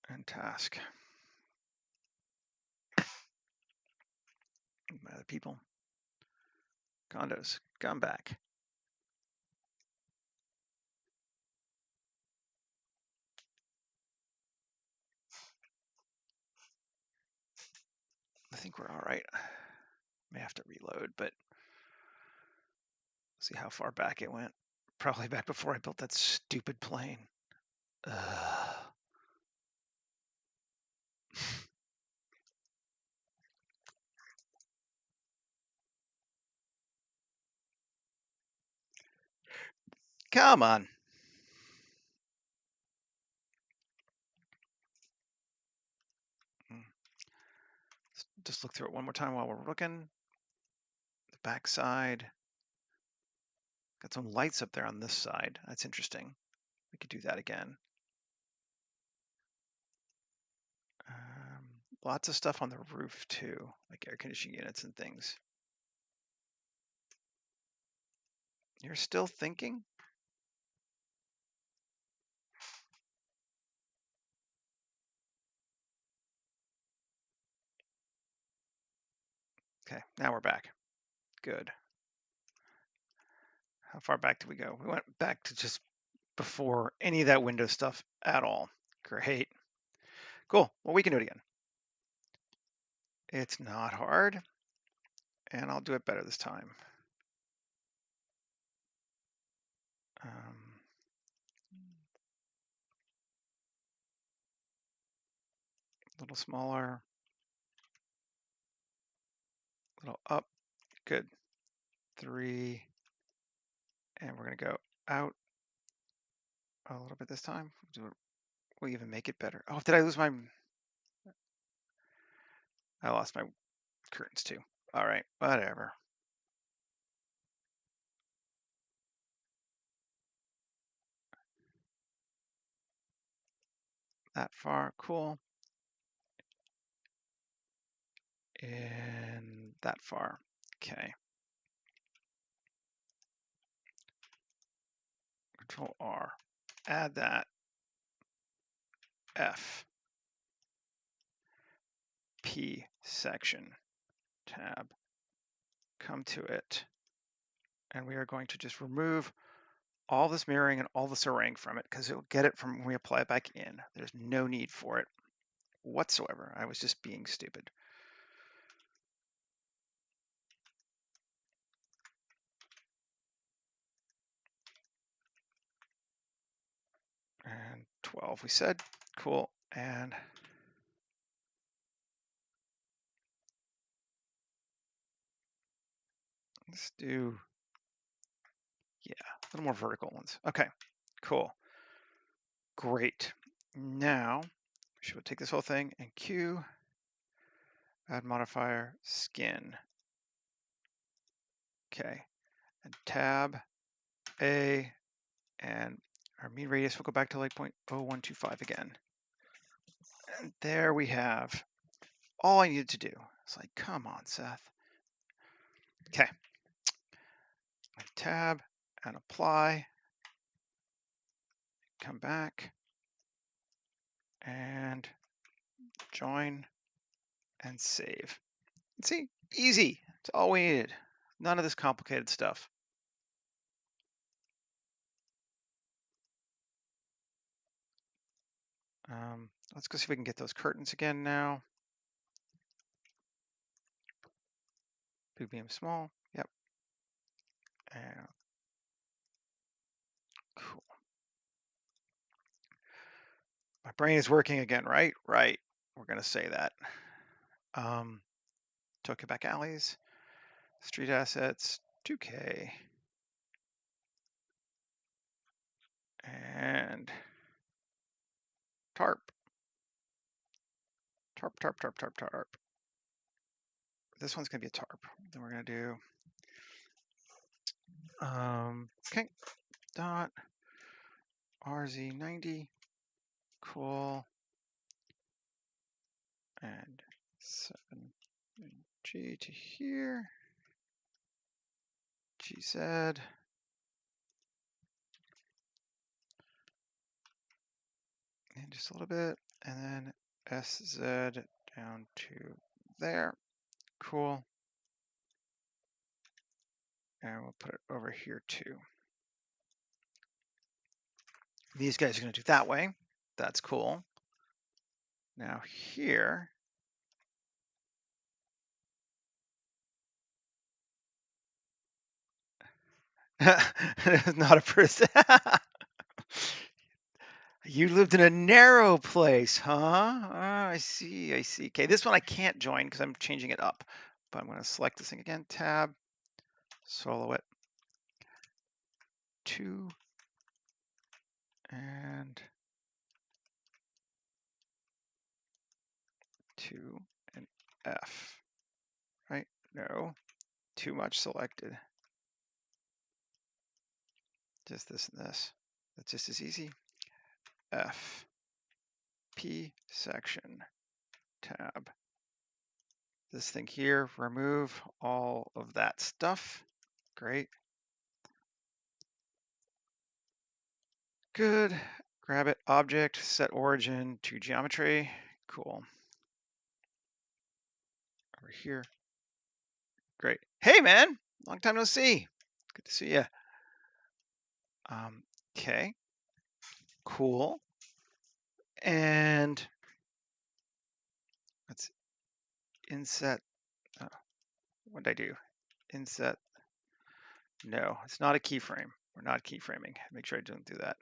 Speaker 1: And task. Other people. Condos. Come back. I think we're all right. May have to reload, but see how far back it went. Probably back before I built that stupid plane. Ugh. Come on. Just look through it one more time while we're looking. The back side. Got some lights up there on this side. That's interesting. We could do that again. Lots of stuff on the roof too, like air conditioning units and things. You're still thinking? Okay, now we're back. Good. How far back did we go? We went back to just before any of that Windows stuff at all. Great. Cool. Well, we can do it again. It's not hard, and I'll do it better this time. A little smaller, a little up. Good. 3, and we're going to go out a little bit this time. We'll even make it better. Oh, did I lose my... I lost my curtains too. All right, whatever. That far, cool. And that far. Okay. Control R, add that, F, P section, tab, come to it, and we are going to just remove all this mirroring and all this arraying from it because it'll get it from when we apply it back in. There's no need for it whatsoever. I was just being stupid. And 12 we said, cool. And let's do, yeah, a little more vertical ones. Okay, cool. Great. Now, we should take this whole thing and Q, add modifier, skin. Okay, and tab, A, and our mean radius will go back to like 0.0125 again. And there we have all I needed to do. It's like, come on, Seth. Okay. Tab and apply. Come back and join and save. See, easy. It's all we needed. None of this complicated stuff. Let's go see if we can get those curtains again now. Big beam small. Yep. And cool. My brain is working again, right? Right. We're going to say that. Tokyo back alleys, street assets, 2K. And tarp. Tarp, tarp, tarp, tarp, tarp. This one's going to be a tarp. Then we're going to do, okay, dot RZ90, cool, and 7G to here, GZ, and just a little bit, and then SZ down to there, cool, and we'll put it over here too. These guys are going to do that way. That's cool. Now here, not a person. You lived in a narrow place, huh? Ah, I see, I see. Okay, this one I can't join because I'm changing it up. But I'm going to select this thing again, tab, solo it, 2, and 2, and F, right? No, too much selected. Just this and this. That's just as easy. F, P section, tab. This thing here, remove all of that stuff. Great. Good. Grab it, object, set origin to geometry. Cool. Over here. Great. Hey, man. Long time no see. Good to see you. Okay. Cool. And let's inset. Oh, what did I do? Inset. No, it's not a keyframe. We're not keyframing. Make sure I don't do that.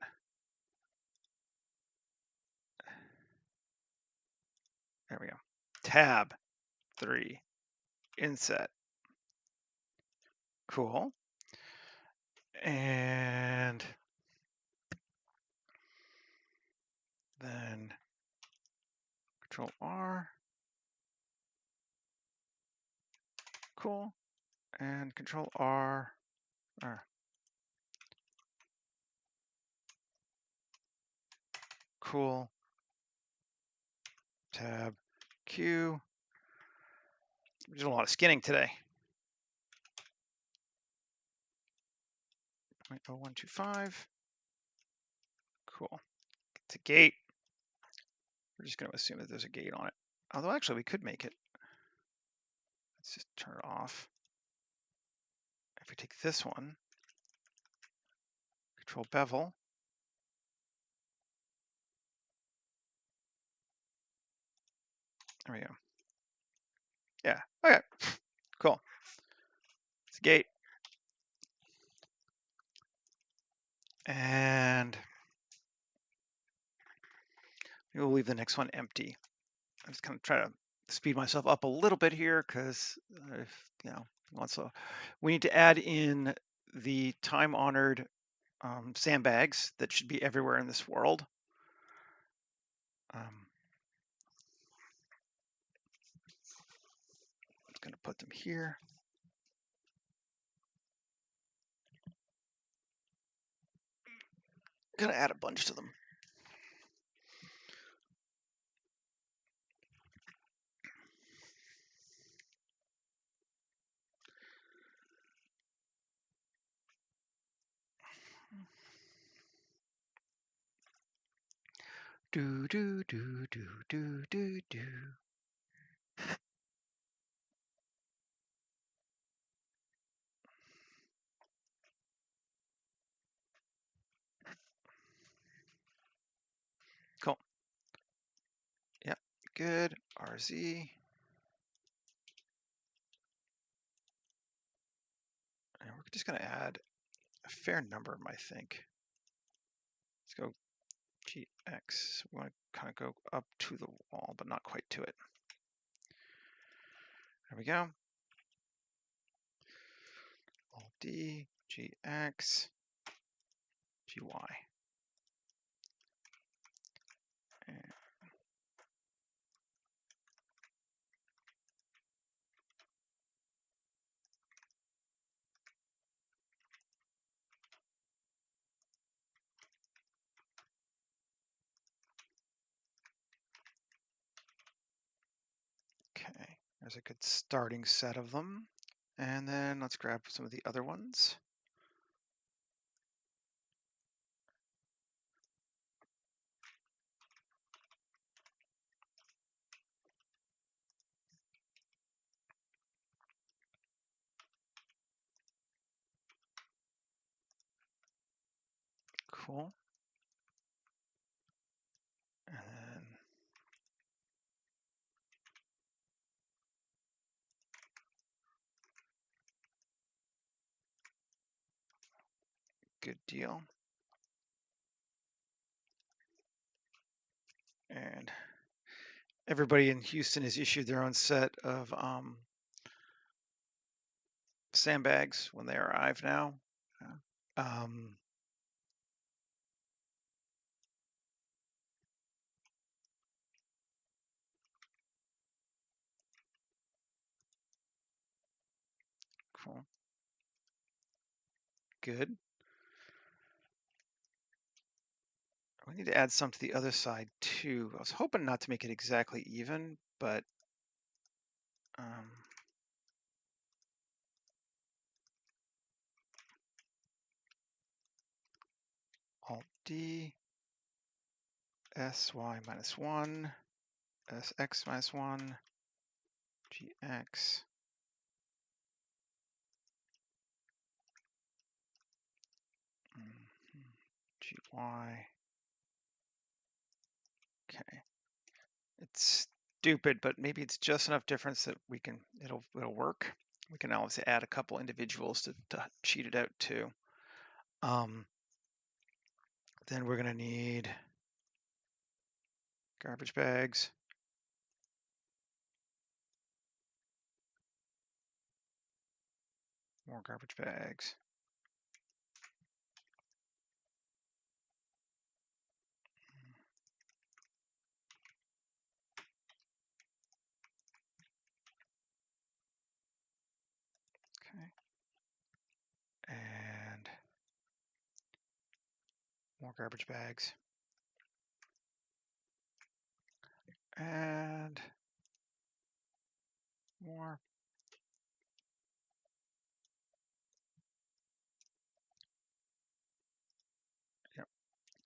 Speaker 1: There we go. Tab 3. Inset. Cool. And then Control R. Cool. And Control R. Cool. Tab Q. We're doing a lot of skinning today. 0.0125. Cool. It's a gate. We're just going to assume that there's a gate on it. Although actually we could make it. Let's just turn it off. If we take this one, control bevel, there we go. Yeah, okay, cool. It's a gate. And we'll leave the next one empty. I'm just kind of try to speed myself up a little bit here because we need to add in the time-honored sandbags that should be everywhere in this world. I'm going to put them here. I'm going to add a bunch to them. Do do do do do do do. Cool. Yep, good. RZ. And we're just going to add a fair number of them, I think. Let's go GX. We want to kind of go up to the wall, but not quite to it. There we go. Alt-D, GX, GY. Okay, there's a good starting set of them. And then let's grab some of the other ones. Cool. And then good deal. And everybody in Houston has issued their own set of sandbags when they arrive now. Cool. Good. We need to add some to the other side too. I was hoping not to make it exactly even, but Alt-D, SY minus 1, SX minus 1, GX. GY. Okay. It's stupid, but maybe it's just enough difference that it'll work. We can always add a couple individuals to cheat it out too. Then we're gonna need garbage bags. More garbage bags. Okay. And more garbage bags. And more.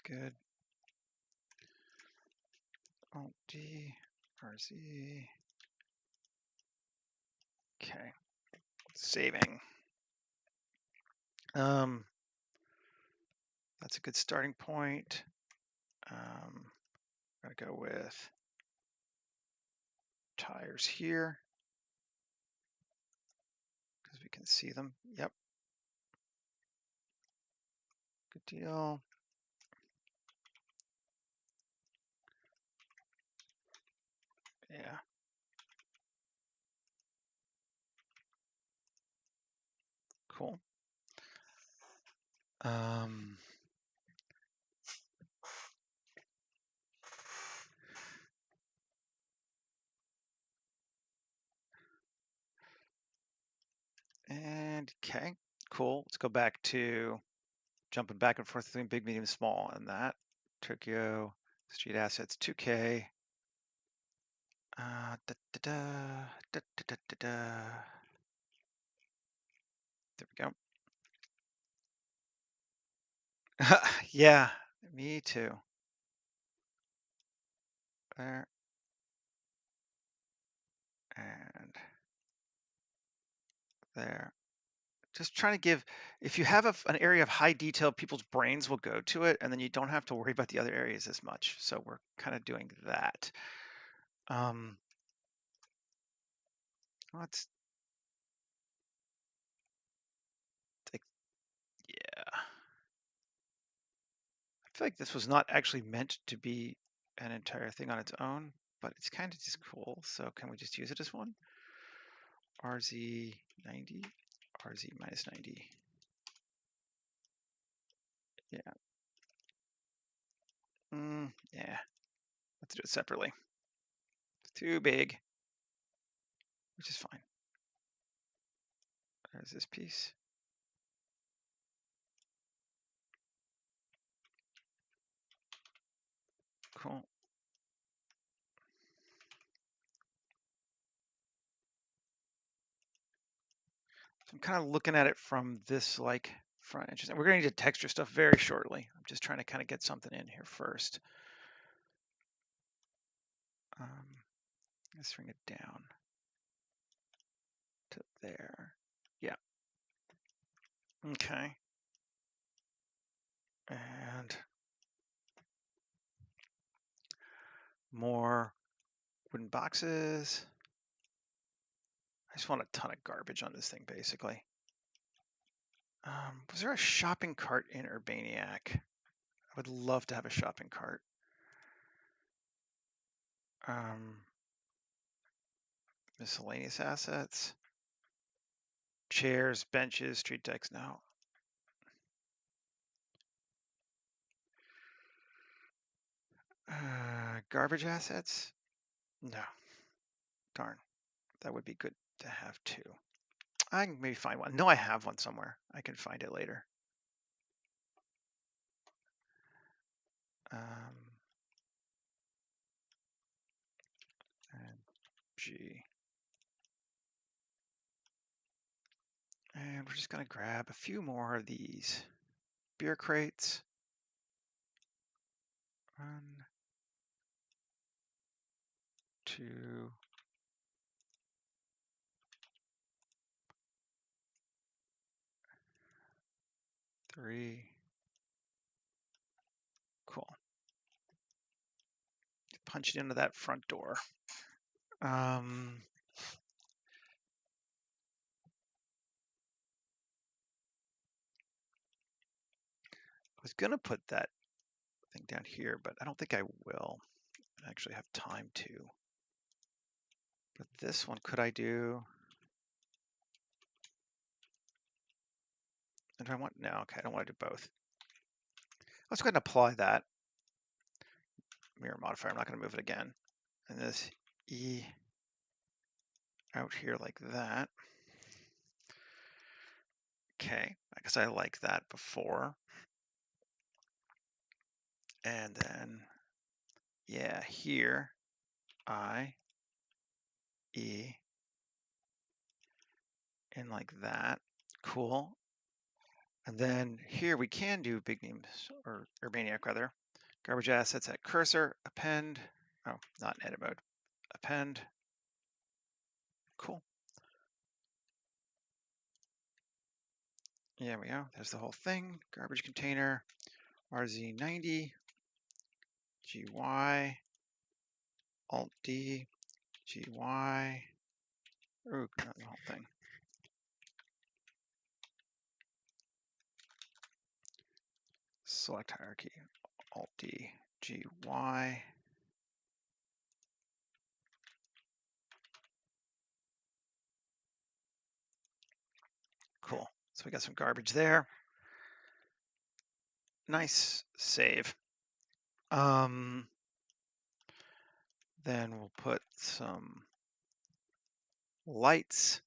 Speaker 1: good. Alt D, RZ. Okay, saving. That's a good starting point. I'm gonna go with tires here because we can see them. Yep. Good deal. Yeah. Cool. And okay, cool. Let's go back to jumping back and forth between big, medium, small, and that. Tokyo street assets 2K. Da, da, da, da, da, da, da, da. There we go. Yeah, me too. There. And there. Just trying to give, if you have an area of high detail, people's brains will go to it, and then you don't have to worry about the other areas as much. So we're kind of doing that. Let's take, yeah. I feel like this was not actually meant to be an entire thing on its own, but it's kind of just cool. So can we just use it as one? RZ90, RZ minus 90. Yeah. Yeah. Let's do it separately. It's too big, which is fine. There's this piece. Cool. So I'm kind of looking at it from this like front edge. We're going to need to texture stuff very shortly. I'm just trying to kind of get something in here first. Let's bring it down to there. Yeah. Okay. And more wooden boxes. I just want a ton of garbage on this thing, basically. Was there a shopping cart in Urbaniac? I would love to have a shopping cart. Miscellaneous assets. Chairs, benches, street decks, no. Garbage assets? No. Darn. That would be good to have too. I can maybe find one. No, I have one somewhere. I can find it later. And G. And we're just going to grab a few more of these beer crates. 1, 2, 3. Cool. Punch it into that front door. I was going to put that thing down here, but I don't think I will. I actually have time to. But this one, could I do? And do I want, no, okay, I don't want to do both. Let's go ahead and apply that mirror modifier. I'm not going to move it again. And this E out here like that. Okay, I guess I like that before. And then, yeah, here, I, E, and like that. Cool. And then here we can do big names, or maniac rather. Garbage assets at cursor, append. Oh, not in edit mode. Append. Cool. Yeah, we go. There's the whole thing. Garbage container, RZ90, GY, Alt D, GY. Ooh, not the whole thing. Select hierarchy, Alt D, GY. Cool. So we got some garbage there. Nice save. Then we'll put some lights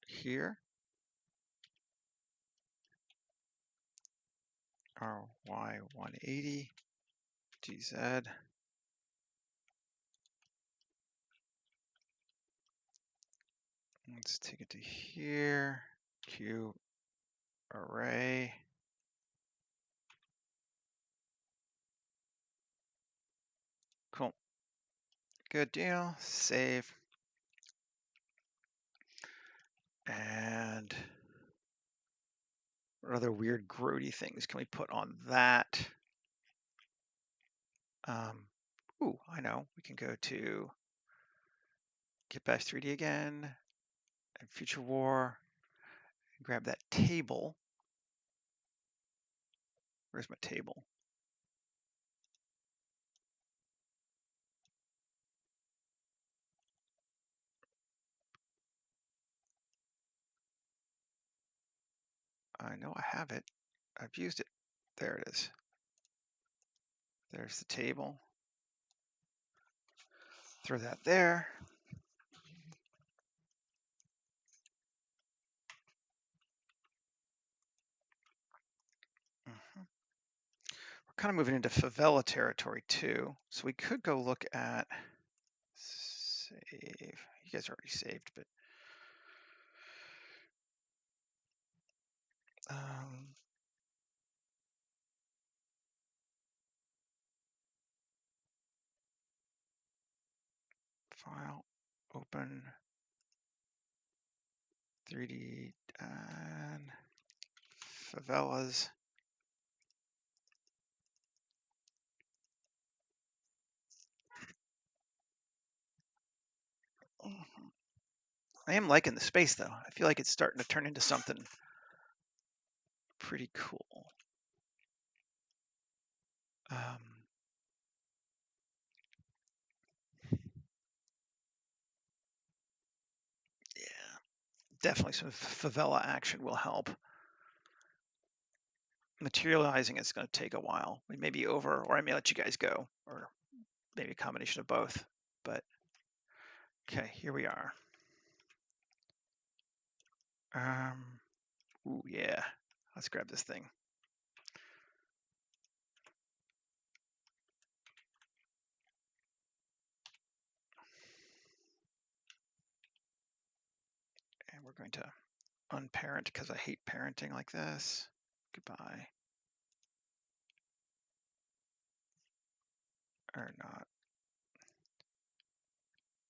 Speaker 1: here. RY180, GZ. Let's take it to here. Q array. Cool. Good deal. Save. And what other weird grody things can we put on that? Ooh, I know. We can go to Get Bash 3D again, and Future War, and grab that table. Where's my table? I know I have it. I've used it. There it is. There's the table. Throw that there. We're kind of moving into favela territory too. So we could go look at save. You guys already saved, but file, open, 3D and favelas. I am liking the space though. I feel like it's starting to turn into something pretty cool. Yeah, definitely some favela action will help. Materializing is going to take a while. We may be over, or I may let you guys go, or maybe a combination of both. But okay, here we are. Ooh, yeah. Let's grab this thing. And we're going to unparent because I hate parenting like this. Goodbye. Or not.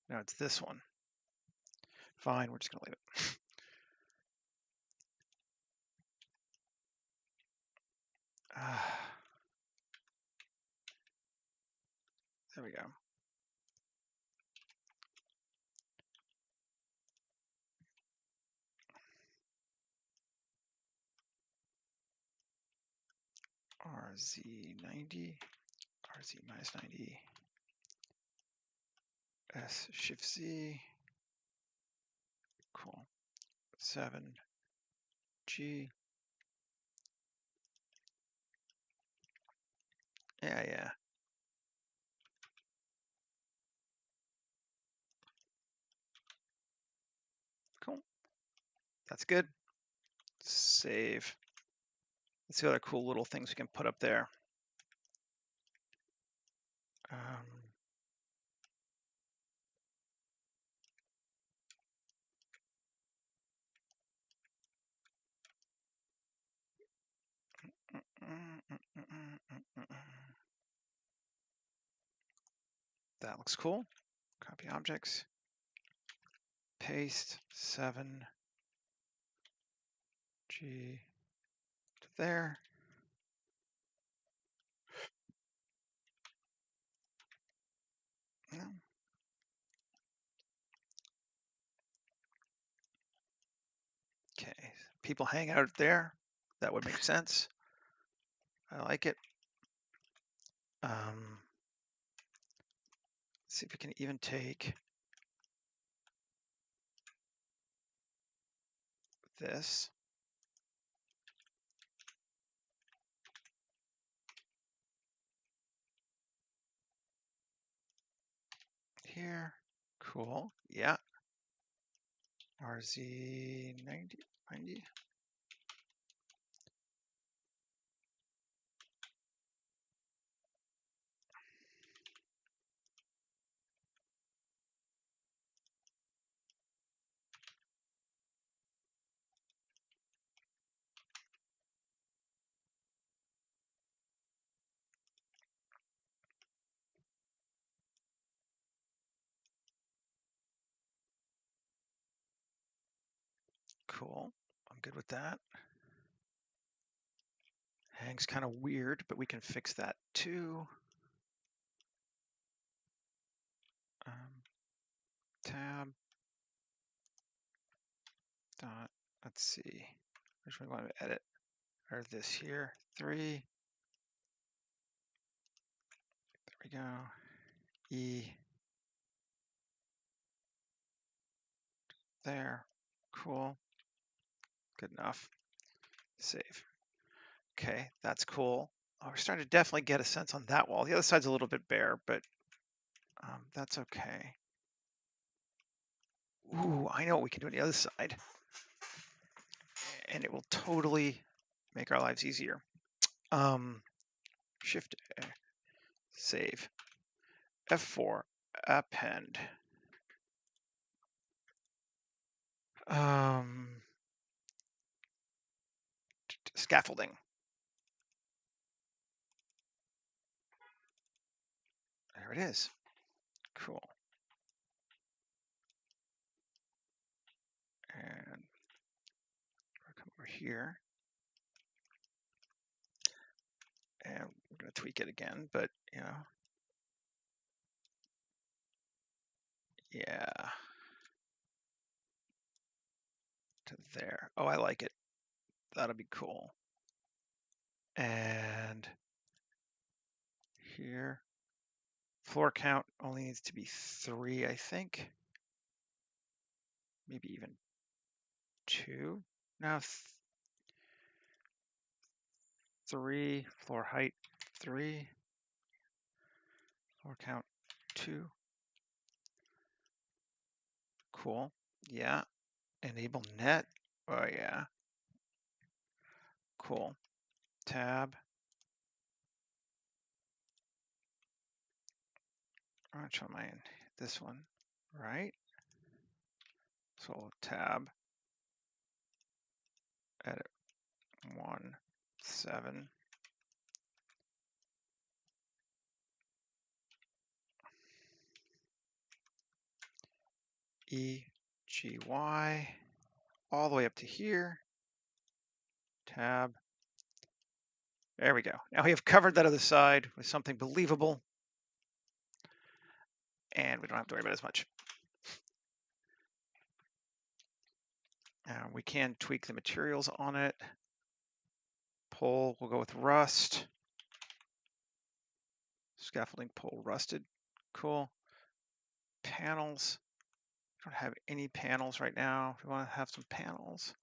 Speaker 1: No, it's this one. Fine, we're just going to leave it. There we go. RZ90, RZ minus 90, S shift Z, cool, 7G, yeah. Cool, that's good. Save. Let's see what other cool little things we can put up there. That looks cool. Copy objects. Paste 7G to there. Okay, people hang out there. That would make sense. I like it. See if we can even take this. Here, cool, yeah. RZ 90. Cool, I'm good with that. Hangs kind of weird, but we can fix that too. Tab. Dot. Let's see. Which one we want to edit? Or this here. 3. There we go. E. There. Cool. Good enough. Save. Okay, that's cool. Oh, we're starting to definitely get a sense on that wall. The other side's a little bit bare, but that's okay. Ooh, I know what we can do on the other side. And it will totally make our lives easier. Shift A, save. F4, append. Scaffolding. There it is. Cool. And we'll come over here. And we're going to tweak it again, but you know, yeah. To there. Oh, I like it. That'll be cool. And here, floor count only needs to be 3, I think. Maybe even 2. Now 3, floor height 3, floor count 2. Cool. Yeah. Enable net. Oh yeah. Cool. Tab. Which one am I in? This one, right? So tab. Edit 1, 7. EGY. All the way up to here. Tab. There we go. Now we have covered that other side with something believable. And we don't have to worry about as much. We can tweak the materials on it. Pole, we'll go with rust. Scaffolding pole rusted. Cool. Panels. We don't have any panels right now. We want to have some panels.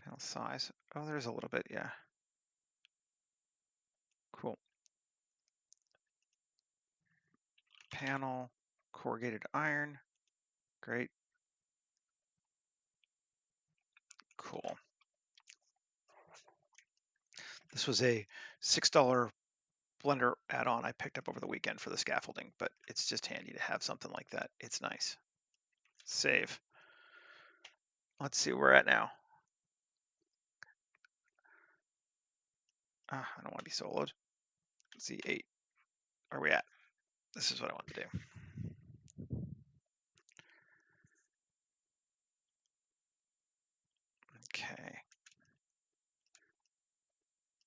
Speaker 1: Panel size. Oh, there's a little bit, yeah. Cool. Panel, corrugated iron. Great. Cool. This was a $6 Blender add-on I picked up over the weekend for the scaffolding, but it's just handy to have something like that. It's nice. Save. Let's see where we're at now. I don't want to be soloed. Z8. are we at? This is what I want to do. Okay.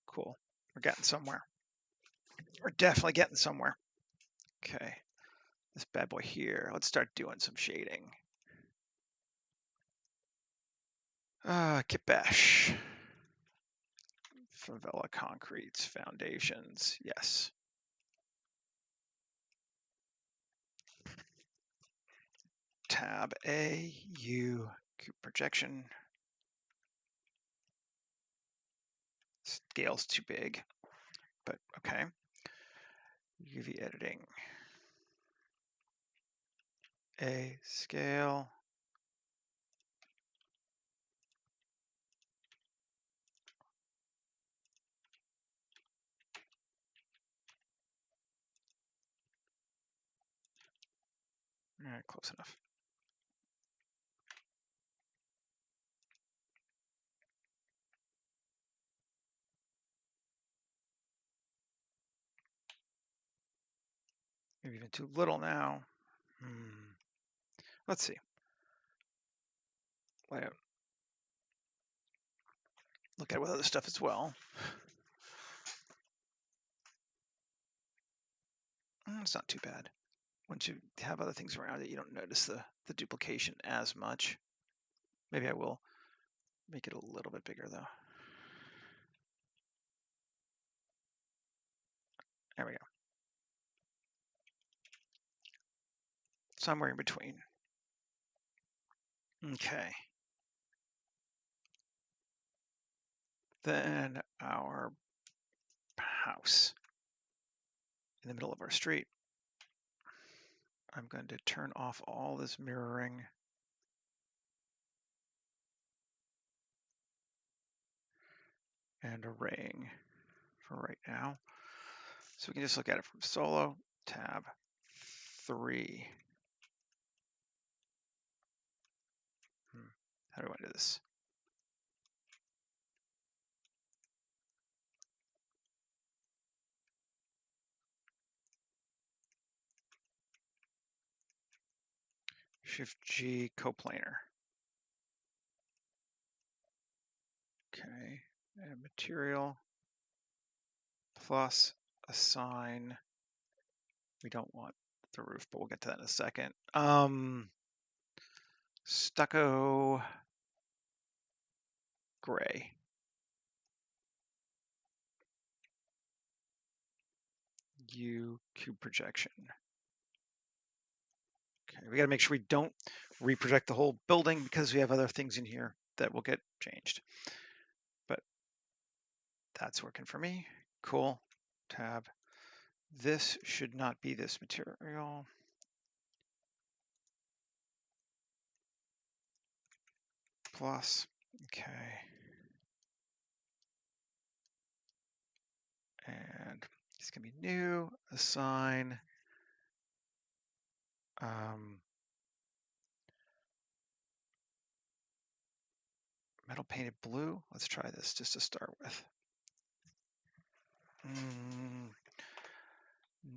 Speaker 1: Cool. We're getting somewhere. We're definitely getting somewhere. Okay. This bad boy here. Let's start doing some shading. Kit bash. Favela concretes, foundations. Yes. Tab A, U, cube projection. Scale's too big, but okay. UV editing. A scale. All right, close enough. Maybe even too little now. Let's see. Layout. Look at what other stuff as well. It's not too bad. Once you have other things around it, you don't notice the duplication as much. Maybe I will make it a little bit bigger though. There we go. Somewhere in between. Okay. Then our house in the middle of our street. I'm going to turn off all this mirroring. And arraying for right now. So we can just look at it from solo, tab 3. How do I do this? Shift G coplanar. Okay, and material plus assign. We don't want the roof, but we'll get to that in a second. Stucco gray. U cube projection. Okay, we got to make sure we don't reproject the whole building because we have other things in here that will get changed. But that's working for me. Cool. Tab. This should not be this material. Plus. Okay. And it's going to be new, assign. Metal painted blue. Let's try this just to start with.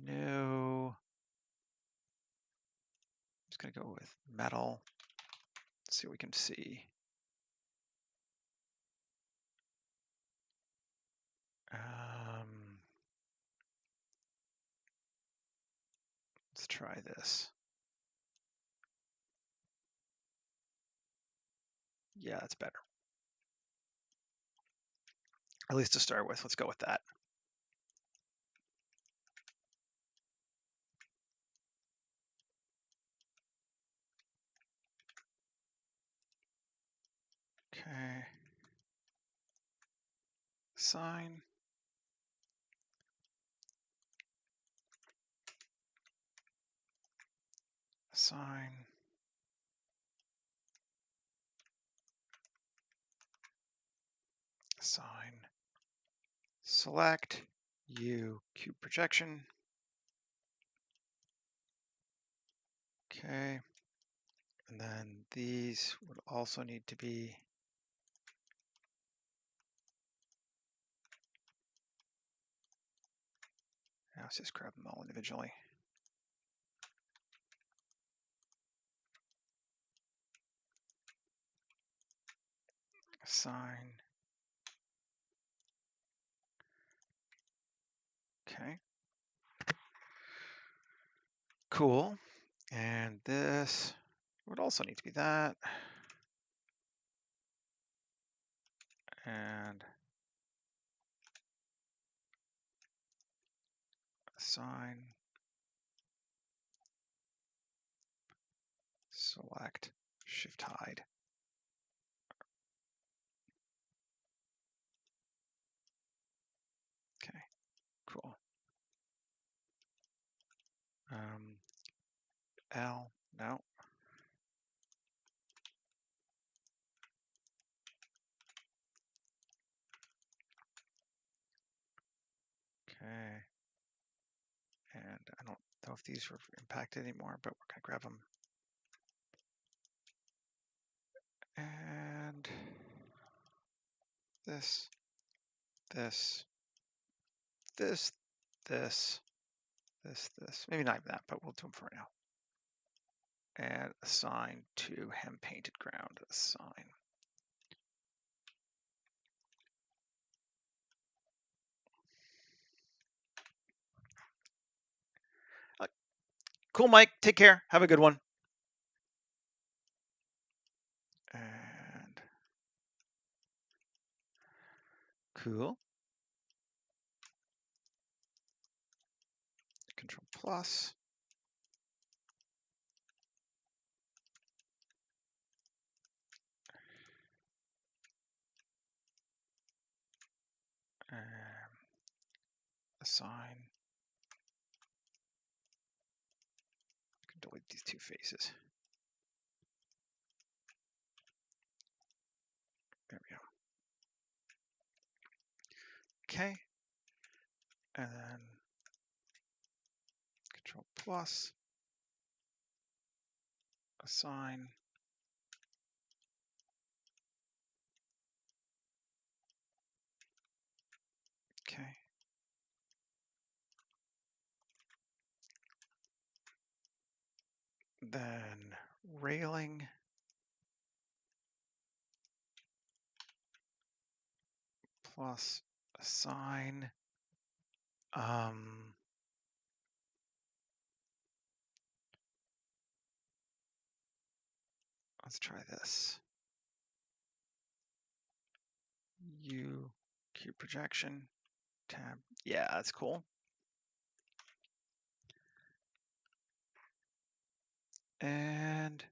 Speaker 1: No. I'm just going to go with metal. Let's see what we can see. Let's try this. Yeah, that's better. At least to start with, let's go with that. Okay. Sign. Assign. Assign. Select U cube projection. Okay. And then these would also need to be Let's just grab them all individually. Assign. Okay. Cool. And this would also need to be that. And assign. Select. Shift hide. Okay. Cool. L. No. Okay. And I don't know if these were impacted anymore, but we're going to grab them. And this, this, this, this, this. Maybe not even that, but we'll do them for now. And assign to hem painted ground. Assign. Cool, Mike. Take care. Have a good one. And cool. Control plus. Assign. I can delete these two faces. There we go. Okay. And then Control plus. Assign. Okay. Then railing. Plus assign. Let's try this. U cube projection tab. Yeah, that's cool. And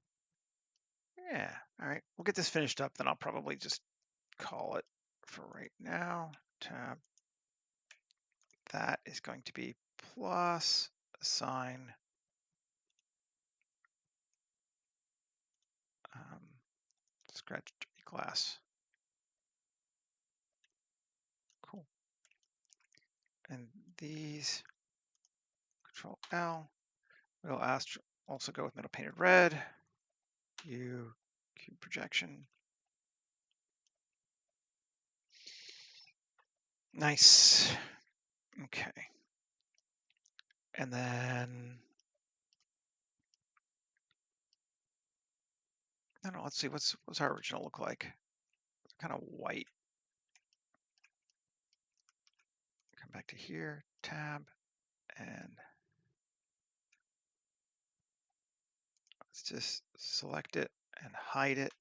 Speaker 1: yeah, all right, we'll get this finished up. Then I'll probably just call it for right now. Tab. That is going to be plus assign. Scratch glass. Cool. And these, Control L. We'll also go with middle painted red. U cube projection. Nice. Okay. And then, I don't know, let's see, what's our original look like? It's kind of white. Come back to here, tab, and let's just select it and hide it.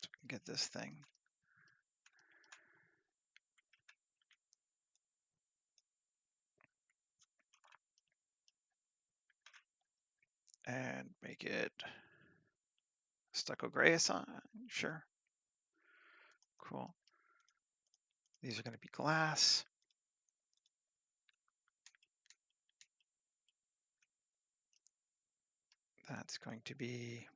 Speaker 1: So we can get this thing. And make it stucco gray assign, sure. Cool. These are going to be glass. That's going to be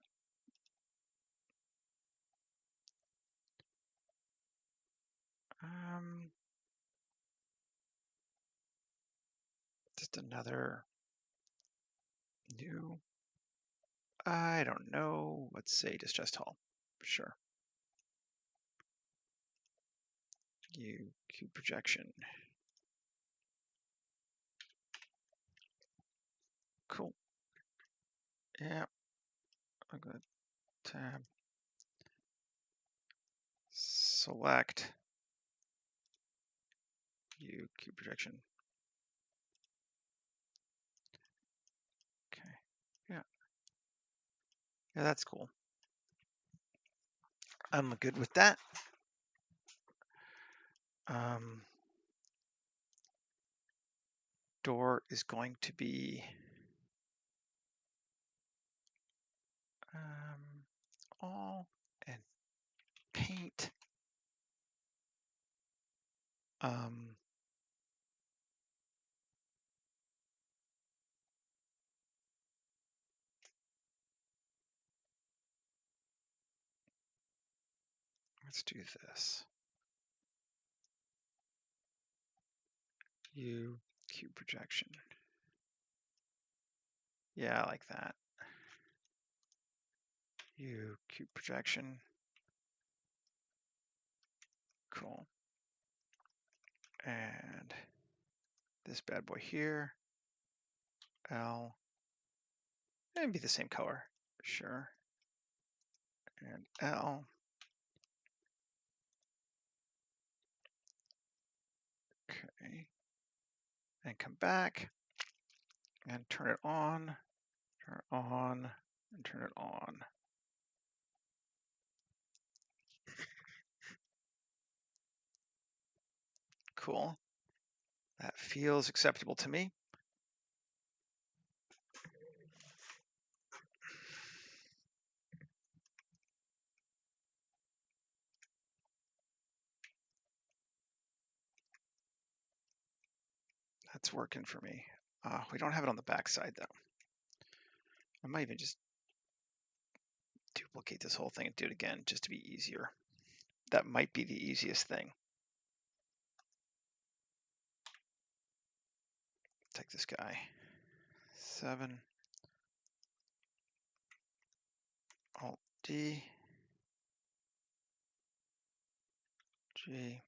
Speaker 1: just another new, I don't know, let's say distressed hull, sure. U cube projection. Cool. Yeah. I'm going to tab, select U cube projection. Okay. Yeah. Yeah, that's cool. I'm good with that. Door is going to be all and paint. Let's do this. U cube projection. Yeah, I like that. U cube projection. Cool. And this bad boy here, L, and be the same color, sure. And L. Okay. And come back and turn it on, and turn it on. Cool. That feels acceptable to me. That's working for me. We don't have it on the back side though. I might even just duplicate this whole thing and do it again just to be easier. That might be the easiest thing. Take this guy. 7 Alt D G.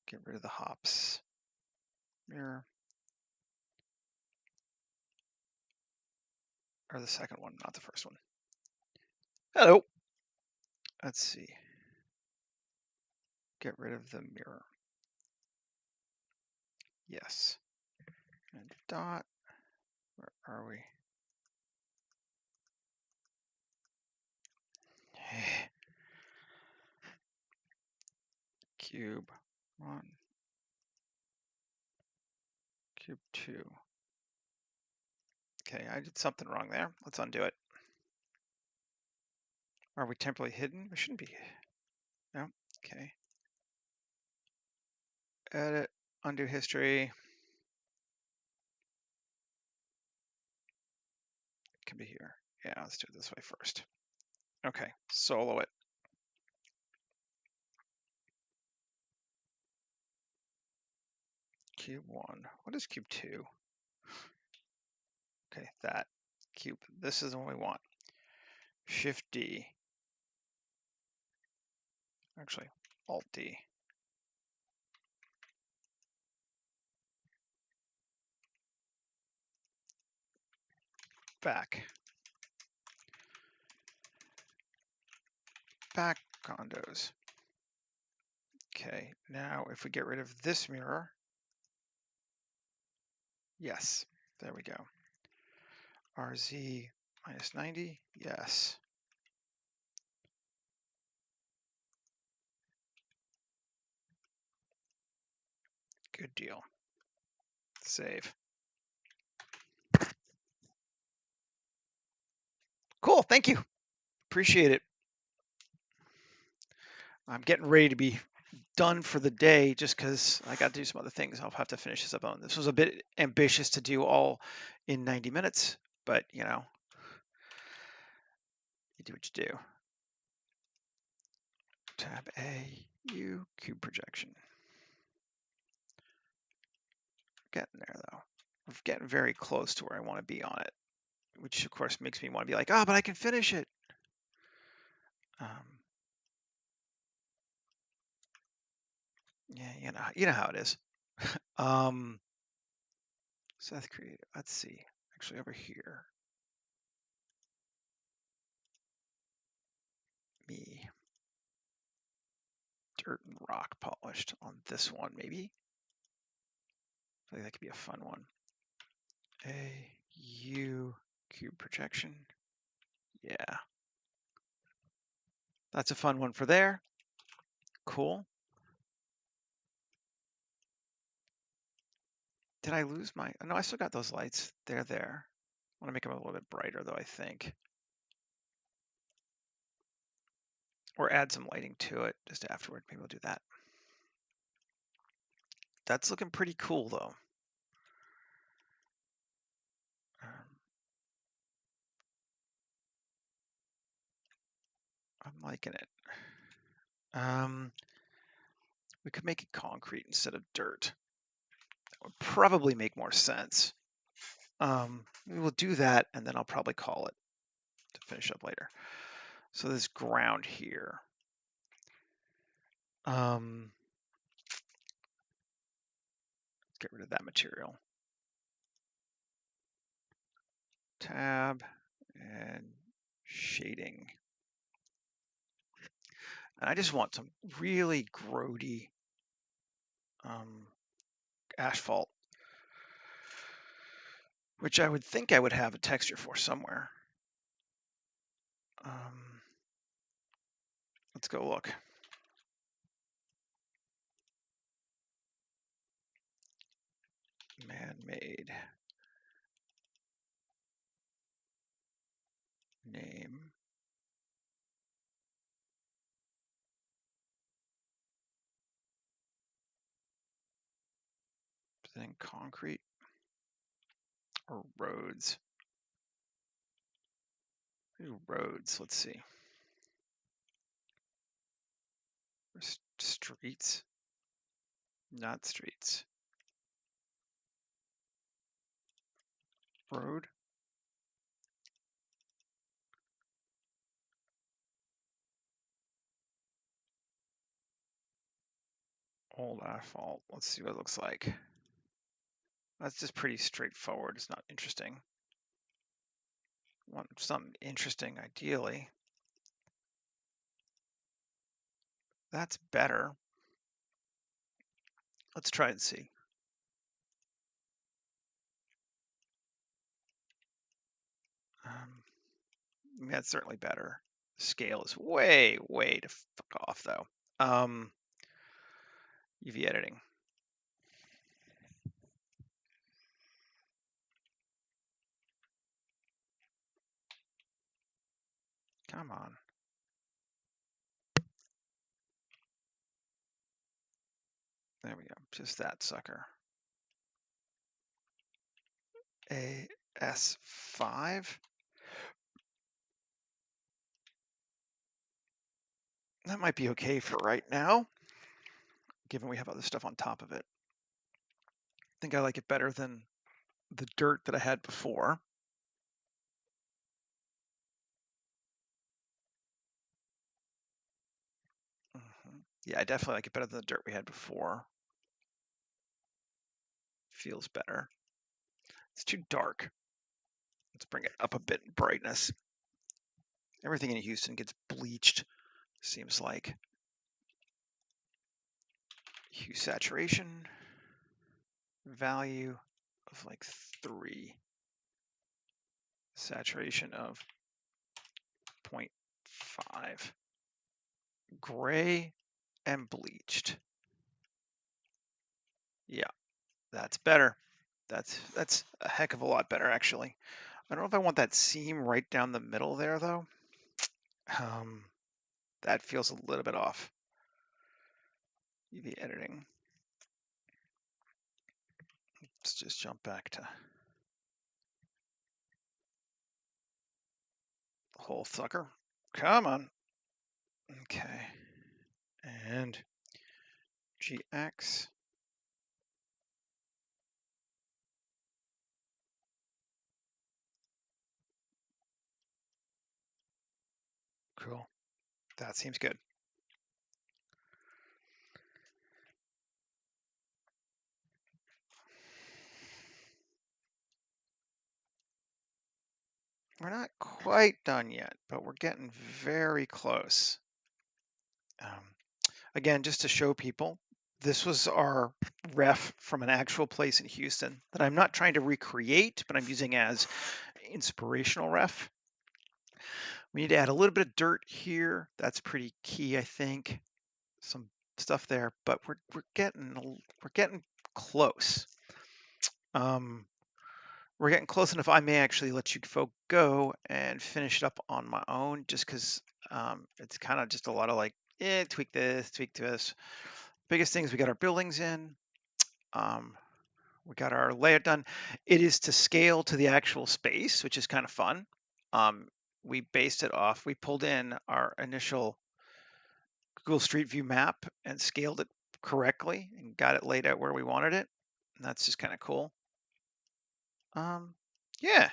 Speaker 1: Get rid of the hops. Mirror. Or the second one, not the first one. Hello. Let's see. Get rid of the mirror. Yes. And dot. Where are we? Cube 1. Cube 2. Okay, I did something wrong there. Let's undo it. Are we temporarily hidden? We shouldn't be. No. Okay. Edit. Undo history. It can be here. Yeah, let's do it this way first. Okay, solo it. Cube 1. What is cube 2? Okay, that cube. This is the one we want. Shift D. Actually, Alt D. Back. Back condos. Okay, now if we get rid of this mirror, yes, there we go. RZ minus 90, yes. Good deal. Save. Cool, thank you. Appreciate it. I'm getting ready to be done for the day just because I got to do some other things. I'll have to finish this up on. This was a bit ambitious to do all in 90 minutes, but you know, you do what you do. Tab A, U, cube projection. Getting there though. We're getting very close to where I want to be on it, which of course makes me want to be like, oh, but I can finish it. Yeah, you know how it is. Seth created. Let's see. Actually, over here, me dirt and rock polished on this one, maybe. I think that could be a fun one. A U cube projection. Yeah, that's a fun one for there. Cool. Did I lose my? No, I still got those lights. They're there. I want to make them a little bit brighter, though, I think. Or add some lighting to it just afterward. Maybe we'll do that. That's looking pretty cool, though. I'm liking it. We could make it concrete instead of dirt. That would probably make more sense. We will do that, and then I'll probably call it to finish up later. So this ground here. Let's get rid of that material. Tab and shading. And I just want some really grody asphalt, which I would think I would have a texture for somewhere. Let's go look. Man-made name. Then concrete or roads. Ooh, roads, let's see. Streets, not streets. Road. Old asphalt. Let's see what it looks like. That's just pretty straightforward. It's not interesting. Want something interesting, ideally. That's better. Let's try and see. That's certainly better. Scale is way, way to fuck off, though. UV editing. Come on. There we go. Just that sucker. AS5. That might be okay for right now, given we have other stuff on top of it. I think I like it better than the dirt that I had before. Yeah, I definitely like it better than the dirt we had before. Feels better. It's too dark. Let's bring it up a bit in brightness. Everything in Houston gets bleached, seems like. Hue saturation, value of like 3. Saturation of 0.5. Gray and bleached. Yeah, that's better. That's a heck of a lot better, actually. I don't know if I want that seam right down the middle there, though. That feels a little bit off. UV editing. Let's just jump back to whole sucker. Come on. Okay. And GX. Cool. That seems good. we're not quite done yet, but we're getting very close. Again, just to show people, this was our ref from an actual place in Houston that I'm not trying to recreate, but I'm using as inspirational ref. We need to add a little bit of dirt here. That's pretty key, I think. Some stuff there, but we're getting close. We're getting close enough. I may actually let you folk go and finish it up on my own, just because it's kind of just a lot of like, tweak this, tweak this. Biggest things, we got our buildings in. We got our layout done. It is to scale to the actual space, which is kind of fun. We based it off. We pulled in our initial Google Street View map and scaled it correctly and got it laid out where we wanted it. And that's just kind of cool. Yeah,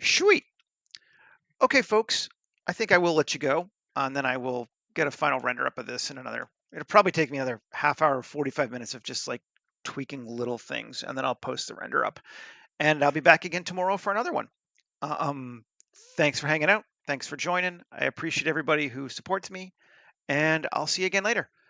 Speaker 1: sweet. Okay, folks, I think I will let you go, and then I will get a final render up of this in another. It'll probably take me another half hour, 45 minutes of just like tweaking little things, and then I'll post the render up. And I'll be back again tomorrow for another one. Um, Thanks for hanging out. Thanks for joining. I appreciate everybody who supports me, and I'll see you again later.